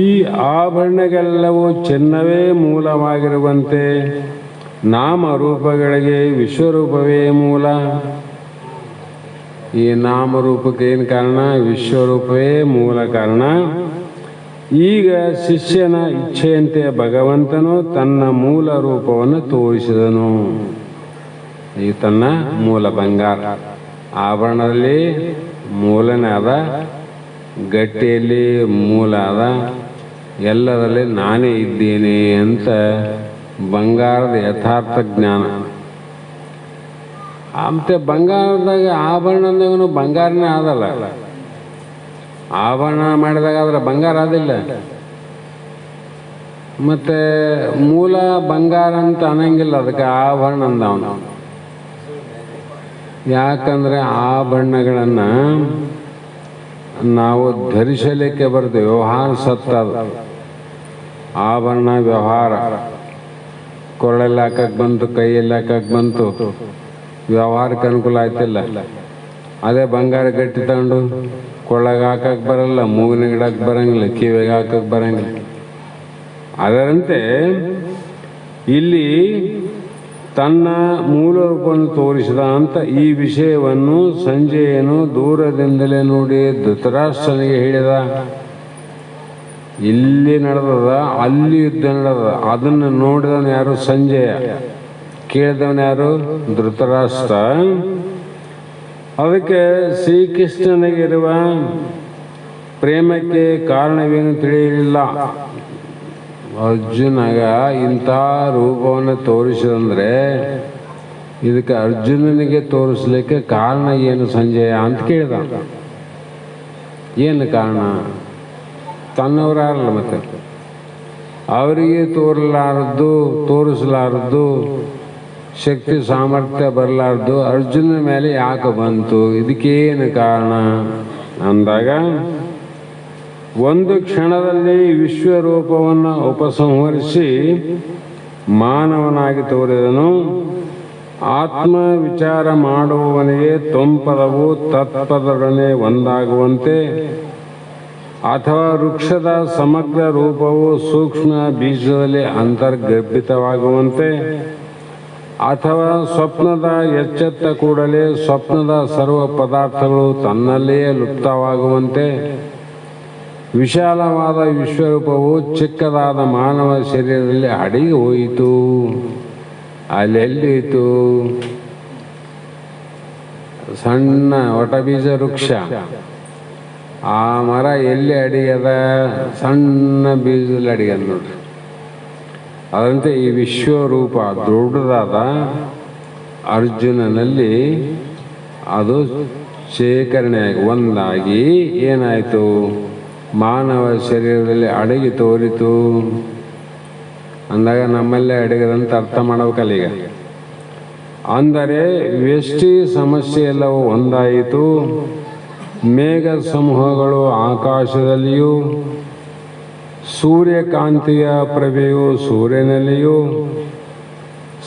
ಈ ಆಭರಣಗಳೆಲ್ಲವೂ ಚಿನ್ನವೇ ಮೂಲವಾಗಿರುವಂತೆ ನಾಮರೂಪಗಳಿಗೆ ವಿಶ್ವರೂಪವೇ ಮೂಲ. ಈ ನಾಮರೂಪಕ್ಕೆ ಏನು ಕಾರಣ? ವಿಶ್ವರೂಪವೇ ಮೂಲ ಕಾರಣ. ಈಗ ಶಿಷ್ಯನ ಇಚ್ಛೆಯಂತೆ ಭಗವಂತನು ತನ್ನ ಮೂಲ ರೂಪವನ್ನು ತೋರಿಸಿದನು. ಈ ತನ್ನ ಮೂಲ ಬಂಗಾರ ಆಭರಣದಲ್ಲಿ ಮೂಲನೇ ಅದ, ಗಟ್ಟಿಯಲ್ಲಿ ಮೂಲ ಅದ, ಎಲ್ಲದರಲ್ಲಿ ನಾನೇ ಇದ್ದೇನೆ ಅಂತ ಬಂಗಾರದ ಯಥಾರ್ಥ ಜ್ಞಾನ. ಮತ್ತೆ ಬಂಗಾರದಾಗ ಆಭರಣದಾಗೂ ಬಂಗಾರನೇ ಆದಲ್ಲ. ಆಭರಣ ಮಾಡಿದಾಗ ಅದರ ಬಂಗಾರ ಆದಿಲ್ಲ. ಮತ್ತೆ ಮೂಲ ಬಂಗಾರ ಅಂತ ಅನ್ನಂಗಿಲ್ಲ, ಅದಕ್ಕೆ ಆಭರಣ ಅಂದವನು. ಯಾಕಂದರೆ ಆಭರಣಗಳನ್ನು ನಾವು ಧರಿಸಲಿಕ್ಕೆ ಬರ್ತೇವೆ. ವ್ಯವಹಾರ ಸತ್ತದು. ಆಭರಣ ವ್ಯವಹಾರ, ಕೊರಳಲ್ಲಿ ಹಾಕಕ್ಕೆ ಬಂತು, ಕೈಯಲ್ಲಿ ಹಾಕಕ್ಕೆ ಬಂತು, ವ್ಯವಹಾರಕ್ಕೆ ಅನುಕೂಲ ಆಯ್ತಿಲ್ಲ. ಅದೇ ಬಂಗಾರ ಗಟ್ಟಿ ತಗೊಂಡು ಕೊಳ್ಳಗೆ ಹಾಕಕ್ಕೆ ಬರಲ್ಲ, ಮೂಗಿನ ಗಿಡಕ್ಕೆ ಬರಂಗಿಲ್ಲ, ಕಿವಿಗೆ ಹಾಕಕ್ಕೆ ಬರಂಗಿಲ್ಲ. ಅದರಂತೆ ಇಲ್ಲಿ ತನ್ನ ಮೂಲ ರೂಪವನ್ನು ತೋರಿಸಿದ ಅಂತ ಈ ವಿಷಯವನ್ನು ಸಂಜಯನು ದೂರದಿಂದಲೇ ನೋಡಿ ಧೃತರಾಷ್ಟ್ರನಿಗೆ ಹೇಳಿದ. ಇಲ್ಲಿ ನಡೆದದ, ಅಲ್ಲಿ ಯುದ್ಧ ನಡೆದ. ಅದನ್ನು ನೋಡಿದವನು ಯಾರು? ಸಂಜಯ. ಕೇಳಿದವನು ಯಾರು? ಧೃತರಾಷ್ಟ್ರ. ಅದಕ್ಕೆ ಶ್ರೀಕೃಷ್ಣನಿಗಿರುವ ಪ್ರೇಮಕ್ಕೆ ಕಾರಣವೇನು ತಿಳಿಯಲಿಲ್ಲ. ಅರ್ಜುನಗ ಇಂಥ ರೂಪವನ್ನು ತೋರಿಸಿದಂದ್ರೆ ಇದಕ್ಕೆ ಅರ್ಜುನನಿಗೆ ತೋರಿಸ್ಲಿಕ್ಕೆ ಕಾರಣ ಏನು ಸಂಜಯ ಅಂತ ಕೇಳಿದ. ಏನು ಕಾರಣ? ತನ್ನವರಲ್ಲ, ಮತ್ತೆ ಅವರಿಗೆ ತೋರಿಸಲಾರದ್ದು ಶಕ್ತಿ ಸಾಮರ್ಥ್ಯ ಬರಲಾರ್ದು ಅರ್ಜುನನ ಮೇಲೆ ಯಾಕೆ ಬಂತು? ಇದಕ್ಕೇನು ಕಾರಣ ಅಂದಾಗ ಒಂದು ಕ್ಷಣದಲ್ಲಿ ವಿಶ್ವರೂಪವನ್ನು ಉಪಸಂಹರಿಸಿ ಮಾನವನಾಗಿ ತೋರಿದನು. ಆತ್ಮ ವಿಚಾರ ಮಾಡುವವನಿಗೆ ತ್ವಂಪದವು ತತ್ಪದರೊಡನೆ ಒಂದಾಗುವಂತೆ, ಅಥವಾ ವೃಕ್ಷದ ಸಮಗ್ರ ರೂಪವು ಸೂಕ್ಷ್ಮ ಬೀಜದಲ್ಲಿ ಅಂತರ್ಗರ್ಭಿತವಾಗುವಂತೆ, ಅಥವಾ ಸ್ವಪ್ನದ ಎಚ್ಚೆತ್ತ ಕೂಡಲೇ ಸ್ವಪ್ನದ ಸರ್ವ ಪದಾರ್ಥಗಳು ತನ್ನಲ್ಲಿಯೇ ಲುಪ್ತವಾಗುವಂತೆ, ವಿಶಾಲವಾದ ವಿಶ್ವರೂಪವು ಚಿಕ್ಕದಾದ ಮಾನವ ಶರೀರದಲ್ಲಿ ಅಡಗಿ ಹೋಯಿತು. ಅಲ್ಲೆಲ್ಲಿತ್ತು? ಸಣ್ಣ ಒಟಬೀಜ ವೃಕ್ಷ, ಆ ಮರ ಎಲ್ಲಿ ಅಡಿಗದ? ಸಣ್ಣ ಬೀಜದಲ್ಲಿ ಅಡಿಗದ ನೋಡ್ರಿ. ಅದರಂತೆ ಈ ವಿಶ್ವರೂಪ ದೊಡ್ಡದಾದ ಅರ್ಜುನನಲ್ಲಿ ಅದು ಶೇಖರಣೆಯಾಗಿ ಒಂದಾಗಿ ಏನಾಯಿತು? ಮಾನವ ಶರೀರದಲ್ಲಿ ಅಡಗಿ ತೋರಿತು ಅಂದಾಗ ನಮ್ಮಲ್ಲೇ ಅಡಗದಂತ ಅರ್ಥ ಮಾಡಬೇಕಲ್ಲ. ಈಗ ಅಂದರೆ ವ್ಯಷ್ಟಿ ಸಮಸ್ಯೆ ಎಲ್ಲವೂ ಒಂದಾಯಿತು. ಮೇಘ ಸಮೂಹಗಳು ಆಕಾಶದಲ್ಲಿಯೂ, ಸೂರ್ಯಕಾಂತಿಯ ಪ್ರಭೆಯು ಸೂರ್ಯನಲ್ಲಿಯೂ,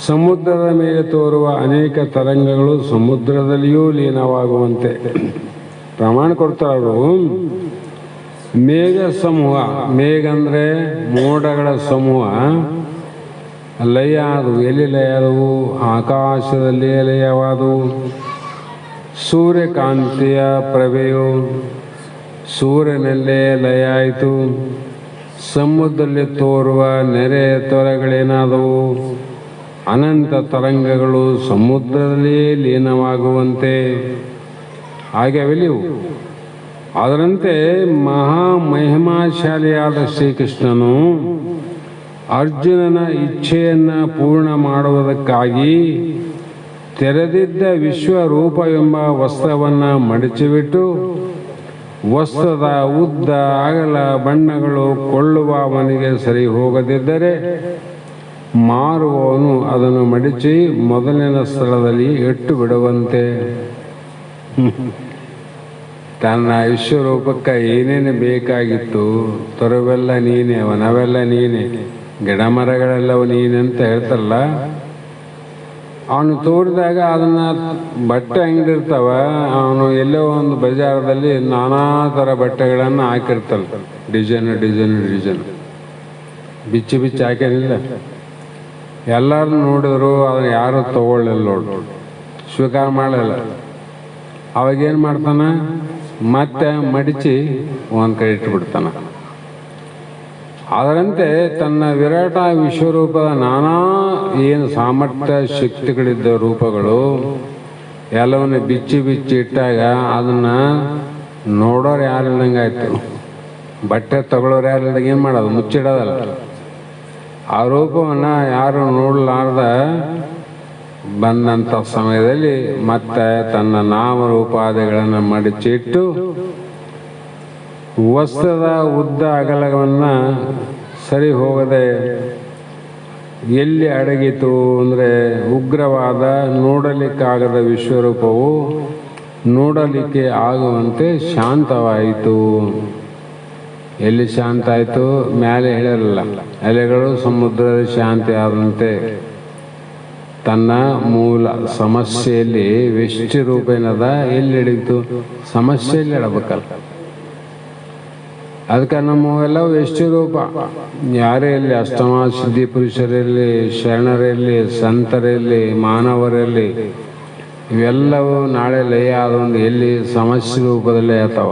ಸಮುದ್ರದ ಮೇಲೆ ತೋರುವ ಅನೇಕ ತರಂಗಗಳು ಸಮುದ್ರದಲ್ಲಿಯೂ ಲೀನವಾಗುವಂತೆ ಪ್ರಮಾಣ ಕೊಡ್ತಾರು. ಮೇಘ ಸಮೂಹ, ಮೇಘ ಅಂದರೆ ಮೋಡಗಳ ಸಮೂಹ ಲಯ ಆದವು. ಎಲ್ಲಿ ಲಯ ಆದವು? ಆಕಾಶದಲ್ಲಿ ಲಯವಾದವು. ಸೂರ್ಯಕಾಂತಿಯ ಪ್ರಭೆಯು ಸೂರ್ಯನಲ್ಲೇ ಲಯ ಆಯಿತು. ಸಮುದ್ರದಲ್ಲಿ ತೋರುವ ನೆರೆ ತೊರೆಗಳೇನಾದವು? ಅನಂತ ತರಂಗಗಳು ಸಮುದ್ರದಲ್ಲೇ ಲೀನವಾಗುವಂತೆ. ಆಗ್ಯಾವೆಲ್ಲಿವು. ಅದರಂತೆ ಮಹಾಮಹಿಮಾಶಾಲಿಯಾದ ಶ್ರೀಕೃಷ್ಣನು ಅರ್ಜುನನ ಇಚ್ಛೆಯನ್ನು ಪೂರ್ಣ ಮಾಡುವುದಕ್ಕಾಗಿ ತೆರೆದಿದ್ದ ವಿಶ್ವರೂಪವೆಂಬ ವಸ್ತ್ರವನ್ನು ಮಡಚಿಬಿಟ್ಟು, ವಸ್ತ್ರದ ಉದ್ದ ಅಗಲ ಬಣ್ಣಗಳು ಕೊಳ್ಳುವವನಿಗೆ ಸರಿ ಹೋಗದಿದ್ದರೆ ಮಾರುವವನು ಅದನ್ನು ಮಡಚಿ ಮೊದಲಿನ ಸ್ಥಳದಲ್ಲಿ ಇಟ್ಟು ಬಿಡುವಂತೆ. ತನ್ನ ವಿಶ್ವರೂಪಕ್ಕೆ ಏನೇನು ಬೇಕಾಗಿತ್ತು, ತೊರವೆಲ್ಲ ನೀನೆ, ವನವೆಲ್ಲ ನೀನೆ, ಗಿಡ ಮರಗಳೆಲ್ಲವೂ ನೀನೆ ಅಂತ ಹೇಳ್ತಾರಲ್ಲ, ಅವನು ತೋರಿದಾಗ ಅದನ್ನು ಬಟ್ಟೆ ಅಂಗಡಿರ್ತಾವ, ಅವನು ಎಲ್ಲೋ ಒಂದು ಬಜಾರದಲ್ಲಿ ನಾನಾ ಥರ ಬಟ್ಟೆಗಳನ್ನು ಹಾಕಿರ್ತಾನೆ, ಡಿಸೈನ್ ಬಿಚ್ಚಿ ಹಾಕ್ಯಾನಿಲ್ಲ. ಎಲ್ಲರೂ ನೋಡಿದ್ರು ಅದನ್ನು ಯಾರು ತಗೊಳ್ಳಿಲ್ಲ, ನೋಡು ಸ್ವೀಕಾರ ಮಾಡಲಿಲ್ಲ. ಅವಾಗೇನು ಮಾಡ್ತಾನೆ, ಮತ್ತೆ ಮಡಿಚಿ ಒಂದು ಕಡೆ ಇಟ್ಟುಬಿಡ್ತಾನೆ. ಅದರಂತೆ ತನ್ನ ವಿರಾಟ ವಿಶ್ವರೂಪದ ನಾನಾ ಏನು ಸಾಮರ್ಥ್ಯ ಶಕ್ತಿಗಳಿದ್ದ ರೂಪಗಳು ಎಲ್ಲವನ್ನು ಬಿಚ್ಚಿ ಇಟ್ಟಾಗ ಅದನ್ನು ನೋಡೋರು ಯಾರಿಲ್ದಂಗೆ ಆಯಿತು. ಬಟ್ಟೆ ತಗೊಳ್ಳೋರು ಯಾರಿಲ್ದಂಗೆ ಏನು ಮಾಡೋದು, ಮುಚ್ಚಿಡೋದಲ್ಲ. ಆ ರೂಪವನ್ನು ಯಾರು ನೋಡಲಾರ್ದ ಬಂದಂಥ ಸಮಯದಲ್ಲಿ ಮತ್ತೆ ತನ್ನ ನಾಮರೂಪಾದಿಗಳನ್ನು ಮಡಚಿಟ್ಟು ವಸ್ತ್ರದ ಉದ್ದ ಅಗಲವನ್ನು ಸರಿ ಹೋಗದೆ ಎಲ್ಲಿ ಅಡಗಿತು ಅಂದರೆ ಉಗ್ರವಾದ ನೋಡಲಿಕ್ಕಾಗದ ವಿಶ್ವರೂಪವು ನೋಡಲಿಕ್ಕೆ ಆಗುವಂತೆ ಶಾಂತವಾಯಿತು. ಎಲ್ಲಿ ಶಾಂತ ಆಯಿತು? ಮೇಲೆ ಹೇಳಿರಲ್ಲ, ಅಲೆಗಳು ಸಮುದ್ರದ ಶಾಂತಿ ಆದಂತೆ ತನ್ನ ಮೂಲ ಸಮಸ್ಯೆಯಲ್ಲಿ ವ್ಯಷ್ಟಿ ರೂಪೇನದ ಎಲ್ಲಿ ಹಿಡಿತು? ಸಮಸ್ಯೆಯಲ್ಲಿ ಇಡಬೇಕಲ್ಲ. ಅದಕ್ಕೆ ನಮ್ಮವೆಲ್ಲ ವ್ಯಷ್ಟಿ ರೂಪ. ಯಾರೇ ಇರಲಿ, ಅಷ್ಟಮ ಸಿದ್ಧಿ ಪುರುಷರಲ್ಲಿ, ಶರಣರಲ್ಲಿ, ಸಂತರಲ್ಲಿ, ಮಾನವರಲ್ಲಿ, ಇವೆಲ್ಲವೂ ನಾಳೆ ಲಯ ಆದೊಂದು ಎಲ್ಲಿ ಸಮಸ್ಯೆ ರೂಪದಲ್ಲೇ ಆತಾವ.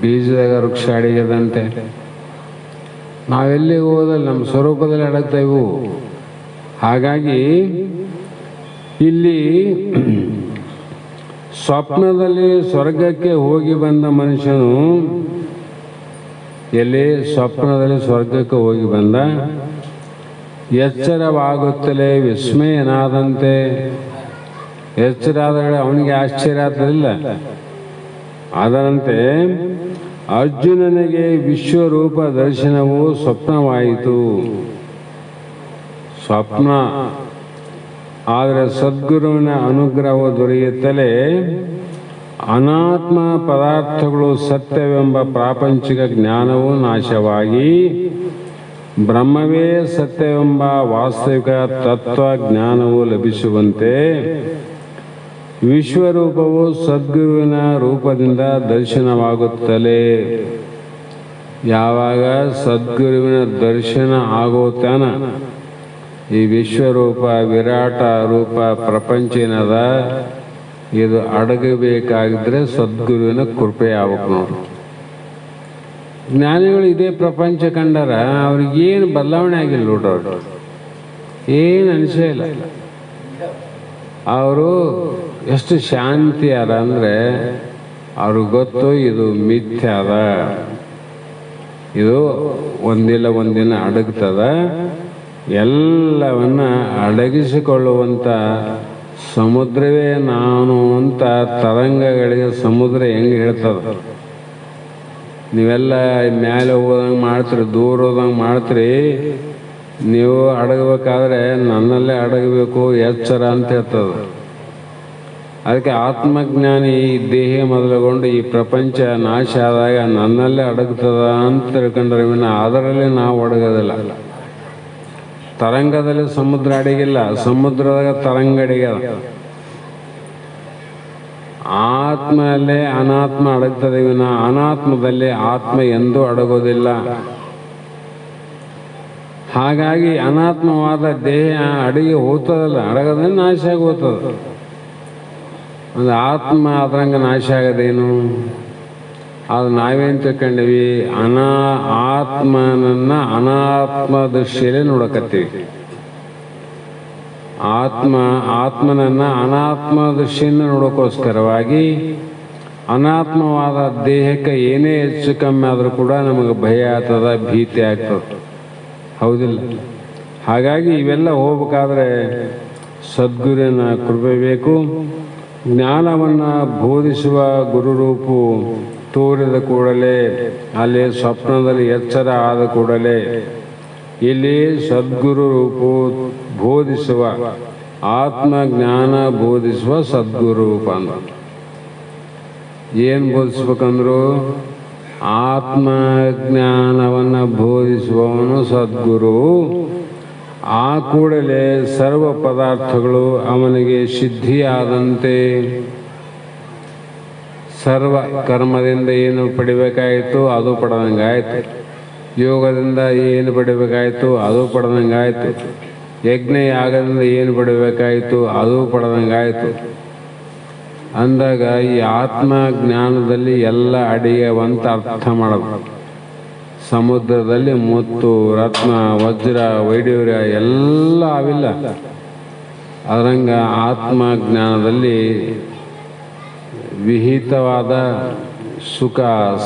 ಬೀಜದಾಗ ವೃಕ್ಷ ಅಡಿಗೆದಂತೆ ನಾವೆಲ್ಲಿ ಹೋದಲ್ಲಿ ನಮ್ಮ ಸ್ವರೂಪದಲ್ಲಿ ಅಡಗ್ತೇವು. ಹಾಗಾಗಿ ಇಲ್ಲಿ ಸ್ವಪ್ನದಲ್ಲಿ ಸ್ವರ್ಗಕ್ಕೆ ಹೋಗಿ ಬಂದ ಮನುಷ್ಯನು, ಎಲ್ಲಿ ಸ್ವಪ್ನದಲ್ಲಿ ಸ್ವರ್ಗಕ್ಕೆ ಹೋಗಿ ಬಂದ, ಎಚ್ಚರವಾಗುತ್ತಲೇ ವಿಸ್ಮಯನಾದಂತೆ. ಎಚ್ಚರ ಆದಾಗ ಅವನಿಗೆ ಆಶ್ಚರ್ಯ ಆಗ್ತದಿಲ್ಲ. ಅದರಂತೆ ಅರ್ಜುನನಿಗೆ ವಿಶ್ವರೂಪ ದರ್ಶನವು ಸ್ವಪ್ನವಾಯಿತು. ಸ್ವಪ್ನ ಆದರೆ ಸದ್ಗುರುವಿನ ಅನುಗ್ರಹವು ದೊರೆಯುತ್ತಲೇ ಅನಾತ್ಮ ಪದಾರ್ಥಗಳು ಸತ್ಯವೆಂಬ ಪ್ರಾಪಂಚಿಕ ಜ್ಞಾನವು ನಾಶವಾಗಿ ಬ್ರಹ್ಮವೇ ಸತ್ಯವೆಂಬ ವಾಸ್ತವಿಕ ತತ್ವ ಜ್ಞಾನವು ಲಭಿಸುವಂತೆ ವಿಶ್ವರೂಪವು ಸದ್ಗುರುವಿನ ರೂಪದಿಂದ ದರ್ಶನವಾಗುತ್ತಲೇ. ಯಾವಾಗ ಸದ್ಗುರುವಿನ ದರ್ಶನ ಆಗೋತಾನ ಈ ವಿಶ್ವರೂಪ ವಿರಾಟ ರೂಪ ಪ್ರಪಂಚನದ ಇದು ಅಡಗಬೇಕಾಗಿದ್ರೆ ಸದ್ಗುರುವಿನ ಕೃಪೆ ಆಗ್ಬೇಕು ನೋಡ್ರಿ. ಜ್ಞಾನಿಗಳು ಇದೇ ಪ್ರಪಂಚ ಕಂಡರ ಅವ್ರಿಗೇನು ಬದಲಾವಣೆ ಆಗಿಲ್ಲ ನೋಡ್ರಿ, ಏನು ಅನಿಸೇ ಇಲ್ಲ. ಅವರು ಎಷ್ಟು ಶಾಂತಿ ಅದ ಅಂದರೆ ಅವ್ರಿಗೆ ಗೊತ್ತು ಇದು ಮಿಥ್ಯ ಅದ, ಇದು ಒಂದಿಲ್ಲ ಒಂದಿನ ಅಡಗ್ತದ. ಎಲ್ಲವನ್ನ ಅಡಗಿಸಿಕೊಳ್ಳುವಂಥ ಸಮುದ್ರವೇ ನಾನು ಅಂತ ತರಂಗಗಳಿಗೆ ಸಮುದ್ರ ಹೆಂಗೆ ಹೇಳ್ತದ. ನೀವೆಲ್ಲ ಮೇಲೆ ಹೋದಂಗೆ ಮಾಡ್ತೀರಿ, ದೂರ ಹೋದಂಗೆ ಮಾಡ್ತೀರಿ. ನೀವು ಅಡಗಬೇಕಾದ್ರೆ ನನ್ನಲ್ಲೇ ಅಡಗಬೇಕು, ಎಚ್ಚರ ಅಂತ ಹೇಳ್ತದ. ಅದಕ್ಕೆ ಆತ್ಮಜ್ಞಾನಿ ಈ ದೇಹ ಮೊದಲುಗೊಂಡು ಈ ಪ್ರಪಂಚ ನಾಶ ಆದಾಗ ನನ್ನಲ್ಲೇ ಅಡಗ್ತದ ಅಂತ ತಿಳ್ಕೊಂಡ್ರೆ ಅದರಲ್ಲಿ ನಾವು ಅಡಗೋದಿಲ್ಲ. ತರಂಗದಲ್ಲಿ ಸಮುದ್ರ ಅಡಗಿಲ್ಲ, ಸಮುದ್ರದಾಗ ತರಂಗ ಅಡಗ್ಯದ. ಆತ್ಮಲ್ಲೇ ಅನಾತ್ಮ ಅಡಗ್ತದೆ ವಿನ ಅನಾತ್ಮದಲ್ಲಿ ಆತ್ಮ ಎಂದೂ ಅಡಗೋದಿಲ್ಲ. ಹಾಗಾಗಿ ಅನಾತ್ಮವಾದ ದೇಹ ಅಡಿಗೆ ಹೋಗ್ತದಲ್ಲ, ಅಡಗದ್ರೆ ನಾಶ ಆಗಿ ಹೋಗ್ತದ. ಅಂದ್ರೆ ಆತ್ಮ ಅದ್ರಂಗ ನಾಶ ಆಗೋದೇನು? ಅದು ನಾವೇನು ತಿಳ್ಕೊಂಡೀವಿ, ಆತ್ಮನನ್ನ ಅನಾತ್ಮ ದೃಷ್ಟಿಯಲ್ಲೇ ನೋಡಕತ್ತೀವಿ. ಆತ್ಮನನ್ನು ಅನಾತ್ಮ ದೃಷ್ಟಿಯಿಂದ ನೋಡೋಕ್ಕೋಸ್ಕರವಾಗಿ ಅನಾತ್ಮವಾದ ದೇಹಕ್ಕೆ ಏನೇ ಹೆಚ್ಚು ಕಮ್ಮಿ ಆದರೂ ಕೂಡ ನಮಗೆ ಭಯ ಆಗ್ತದ, ಭೀತಿ ಆಗ್ತದೆ, ಹೌದಿಲ್ಲ? ಹಾಗಾಗಿ ಇವೆಲ್ಲ ಹೋಗ್ಬೇಕಾದ್ರೆ ಸದ್ಗುರುವಿನ ಕೃಪೆ ಬೇಕು. ಜ್ಞಾನವನ್ನು ಬೋಧಿಸುವ ಗುರುರೂಪು ತೋರಿದ ಕೂಡಲೇ, ಅಲ್ಲಿ ಸ್ವಪ್ನದಲ್ಲಿ ಎಚ್ಚರ ಆದ ಕೂಡಲೇ ಇಲ್ಲಿ ಸದ್ಗುರು ರೂಪು ಬೋಧಿಸುವ, ಆತ್ಮಜ್ಞಾನ ಬೋಧಿಸುವ ಸದ್ಗುರು ರೂಪ ಅಂದ. ಏನು ಬೋಧಿಸ್ಬೇಕಂದ್ರು ಆತ್ಮಜ್ಞಾನವನ್ನು ಬೋಧಿಸುವವನು ಸದ್ಗುರು. ಆ ಕೂಡಲೇ ಸರ್ವ ಪದಾರ್ಥಗಳು ಅವನಿಗೆ ಸಿದ್ಧಿಯಾದಂತೆ. ಸರ್ವ ಕರ್ಮದಿಂದ ಏನು ಪಡಿಬೇಕಾಯಿತು ಅದು ಪಡೆದಂಗಾಯಿತು, ಯೋಗದಿಂದ ಏನು ಪಡಿಬೇಕಾಯಿತು ಅದು ಪಡೆದಂಗಾಯಿತು, ಯಜ್ಞ ಯಾಗದಿಂದ ಏನು ಪಡಿಬೇಕಾಯಿತು ಅದು ಪಡೆದಂಗಾಯಿತು. ಅಂದಾಗ ಈ ಆತ್ಮಜ್ಞಾನದಲ್ಲಿ ಎಲ್ಲ ಅಡಿಗೆವಂತ ಅರ್ಥ ಮಾಡಬೇಕು. ಸಮುದ್ರದಲ್ಲಿ ಮುತ್ತು, ರತ್ನ, ವಜ್ರ, ವೈಡೂರ್ಯ ಎಲ್ಲ ಅವಿಲ್ಲ. ಅದರಂಗ ಆತ್ಮಜ್ಞಾನದಲ್ಲಿ ವಿಹಿತವಾದ ಸುಖ,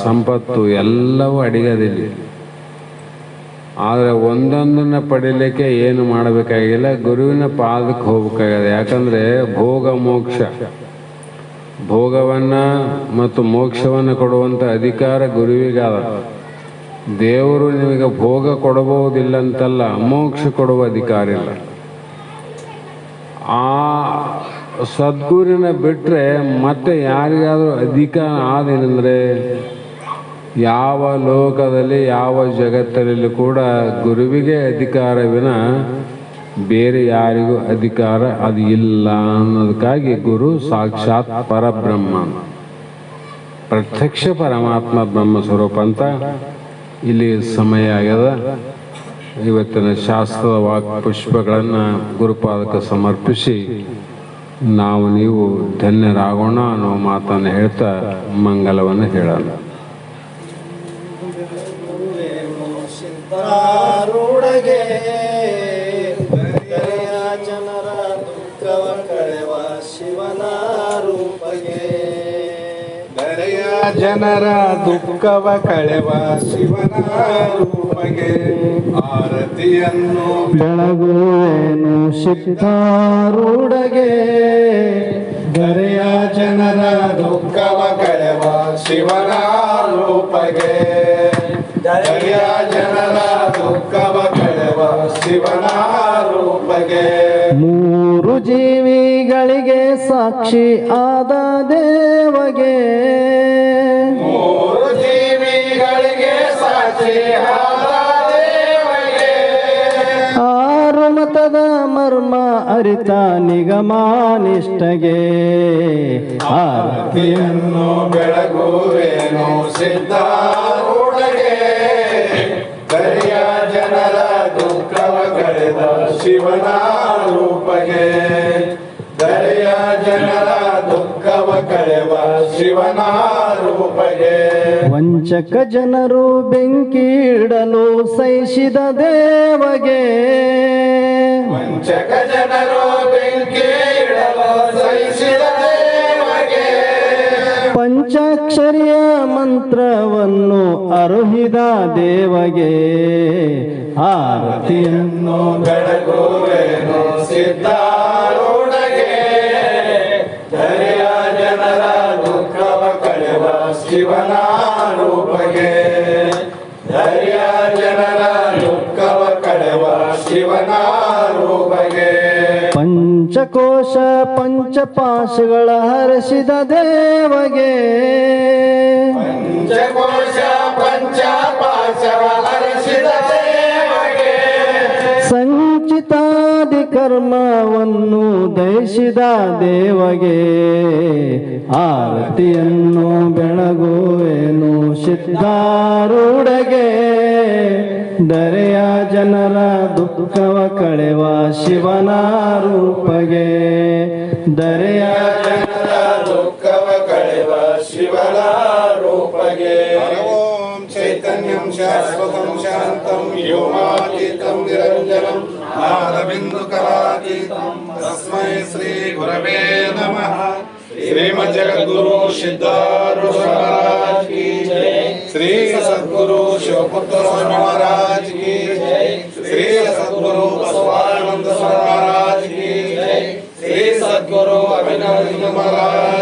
ಸಂಪತ್ತು ಎಲ್ಲವೂ ಅಡಿಗೆದಿಲ್ಲ. ಆದರೆ ಒಂದೊಂದನ್ನು ಪಡೀಲಿಕ್ಕೆ ಏನು ಮಾಡಬೇಕಾಗಿಲ್ಲ, ಗುರುವಿನ ಪಾದಕ್ಕೆ ಹೋಗಬೇಕಾಗಿದೆ. ಯಾಕಂದರೆ ಭೋಗ ಮೋಕ್ಷ, ಭೋಗವನ್ನು ಮತ್ತು ಮೋಕ್ಷವನ್ನು ಕೊಡುವಂಥ ಅಧಿಕಾರ ಗುರುವಿಗಾದ. ದೇವರು ನಿಮಗೆ ಭೋಗ ಕೊಡಬಹುದಿಲ್ಲ ಅಂತಲ್ಲ, ಮೋಕ್ಷ ಕೊಡುವ ಅಧಿಕಾರ ಇಲ್ಲ. ಆ ಸದ್ಗುರುವಿನ ಬಿಟ್ಟರೆ ಮತ್ತೆ ಯಾರಿಗಾದರೂ ಅಧಿಕಾರ ಆದೇನೆಂದರೆ, ಯಾವ ಲೋಕದಲ್ಲಿ ಯಾವ ಜಗತ್ತಲ್ಲಿ ಕೂಡ ಗುರುವಿಗೆ ಅಧಿಕಾರವಿನ ಬೇರೆ ಯಾರಿಗೂ ಅಧಿಕಾರ ಅದು ಇಲ್ಲ ಅನ್ನೋದಕ್ಕಾಗಿ ಗುರು ಸಾಕ್ಷಾತ್ ಪರಬ್ರಹ್ಮ, ಪ್ರತ್ಯಕ್ಷ ಪರಮಾತ್ಮ ಬ್ರಹ್ಮ ಸ್ವರೂಪ ಅಂತ. ಇಲ್ಲಿ ಸಮಯ ಆಗ್ಯದ. ಇವತ್ತಿನ ಶಾಸ್ತ್ರದ ವಾಕ್ ಪುಷ್ಪಗಳನ್ನು ಗುರುಪಾದಕ್ಕೆ ಸಮರ್ಪಿಸಿ ನಾವು ನೀವು ಧನ್ಯರಾಗೋಣ ಅನ್ನೋ ಮಾತನ್ನು ಹೇಳ್ತಾ ಮಂಗಲವನ್ನು ಹೇಳೋಣ. ಸಿದ್ಧಾರೂಢಗೆ ಜನರ ದುಃಖವ ಕಳೆವ ಶಿವನ ರೂಪಗೆ, ದರೆಯ ಜನರ ದುಃಖವ ಕಳೆವ ಶಿವನ ರೂಪಗೆ, ಆರತಿಯನ್ನು ಬೆಳಗುವೇನು ಸಿದ್ಧಾರೂಢಗೆ, ದರೆಯ ಜನರ ದುಃಖವ ಕಳೆವ ಶಿವನ ರೂಪಗೆ, ದರೆಯ ಜನರ ದುಃಖವ ಕಳೆವ ಶಿವನ ರೂಪಗೆ, ಮೂರು ಜೀವಿಗಳಿಗೆ ಸಾಕ್ಷಿ ಆದ ದೇವಗೆ, ಮೂರು ಜೀವಿಗಳಿಗೆ ಸಾಕ್ಷಿ ಆದ ದೇವಗೆ, ಆರು ಮತದ ಮರ್ಮ ಅರಿತ ನಿಗಮಾನಿಷ್ಠಗೆ, ಆರತಿಯನ್ನು ಬೆಳಗುವೇನು ಸಿದ್ಧಾರೂಢಗೆ, ದರೆಯ ಜನರ ದುಃಖವ ಕಳೆದ ಶಿವನ ರೂಪಗೆ, ದರೆಯ ಜನರ ದುಃಖವ ಕಳೆವ ಶಿವನ ರೂಪಗೆ, ವಂಚಕ ಜನರು ಬೆಂಕಿ ಇಡಲು ಸಹಿಸಿದ ದೇವಗೆ, ವಂಚಕ ಜನರು ಬೆಂಕಿ ಇಡಲು ಸಹಿಸಿದ ದೇವಗೆ, ಪಂಚಾಕ್ಷರಿಯ ಮಂತ್ರವನ್ನು ಅರುಹಿದ ದೇವಗೆ, ಆರತಿಯನ್ನು ಬೆಳಗುವೇನು ಸಿದ್ಧಾರೂಢಗೆ, ದರೆಯ ಜನರ ದುಃಖವ ಕಳೆವ ಶಿವನ ರೂಪಗೆ, ದರೆಯ ಜನರ ದುಃಖವ ಕಳೆವ ಶಿವನ ರೂಪಗೆ, ಪಂಚಕೋಶ ಪಂಚಪಾಶಗಳ ಹರಸಿದ ದೇವಗೆ, ಪಂಚಕೋಶ ಪಂಚಪಾಶಗಳ ಹರಸಿದ ದೇವಗೆ, ಸಂಚಿತಾದಿ ಕರ್ಮವನ್ನು ದಯಿಸಿದ ದೇವಗೆ, ಆರತಿಯನ್ನು ಬೆಳಗುವೇನು ಸಿದ್ಧಾರೂಢಗೆ, ದರೆಯ ಜನರ ದುಃಖವ ಕಳೆವ ಶಿವನ ರೂಪಗೆ, ದರೆಯ ಜನರ ದುಃಖವ ಕಳೆವ ಶಿವನ ರೂಪಗೆ, ಓಂ ಚೈತನ್ಯಂ ಶಾಶ್ವತಂ ಶಾಂತಂ ವ್ಯೋಮಾತೀತಂ ನಿರಂಜನಂ ನಾದಬಿಂದು ಕಲಾತೀತಂ ಶ್ರೀ ಗುರವೇ ನಮಃ. ಶ್ರೀಮಜ್ಜಗದ್ಗುರು ಸಿದ್ಧಾರೂಢ ಮಹಾರಾಜ್ ಕಿ ಜೈ. ಶ್ರೀ ಸದ್ಗುರು ಶಿವಪುತ್ರ ಸ್ವಾಮಿ ಮಹಾರಾಜ್ ಕಿ ಜೈ. ಶ್ರೀ ಸದ್ಗುರು ಬಸವಾನಂದ ಸ್ವಾಮಿ ಮಹಾರಾಜ್ ಕಿ ಜೈ. ಶ್ರೀ ಸದ್ಗುರು ಅಭಿನವ ಮಹಾರಾಜ್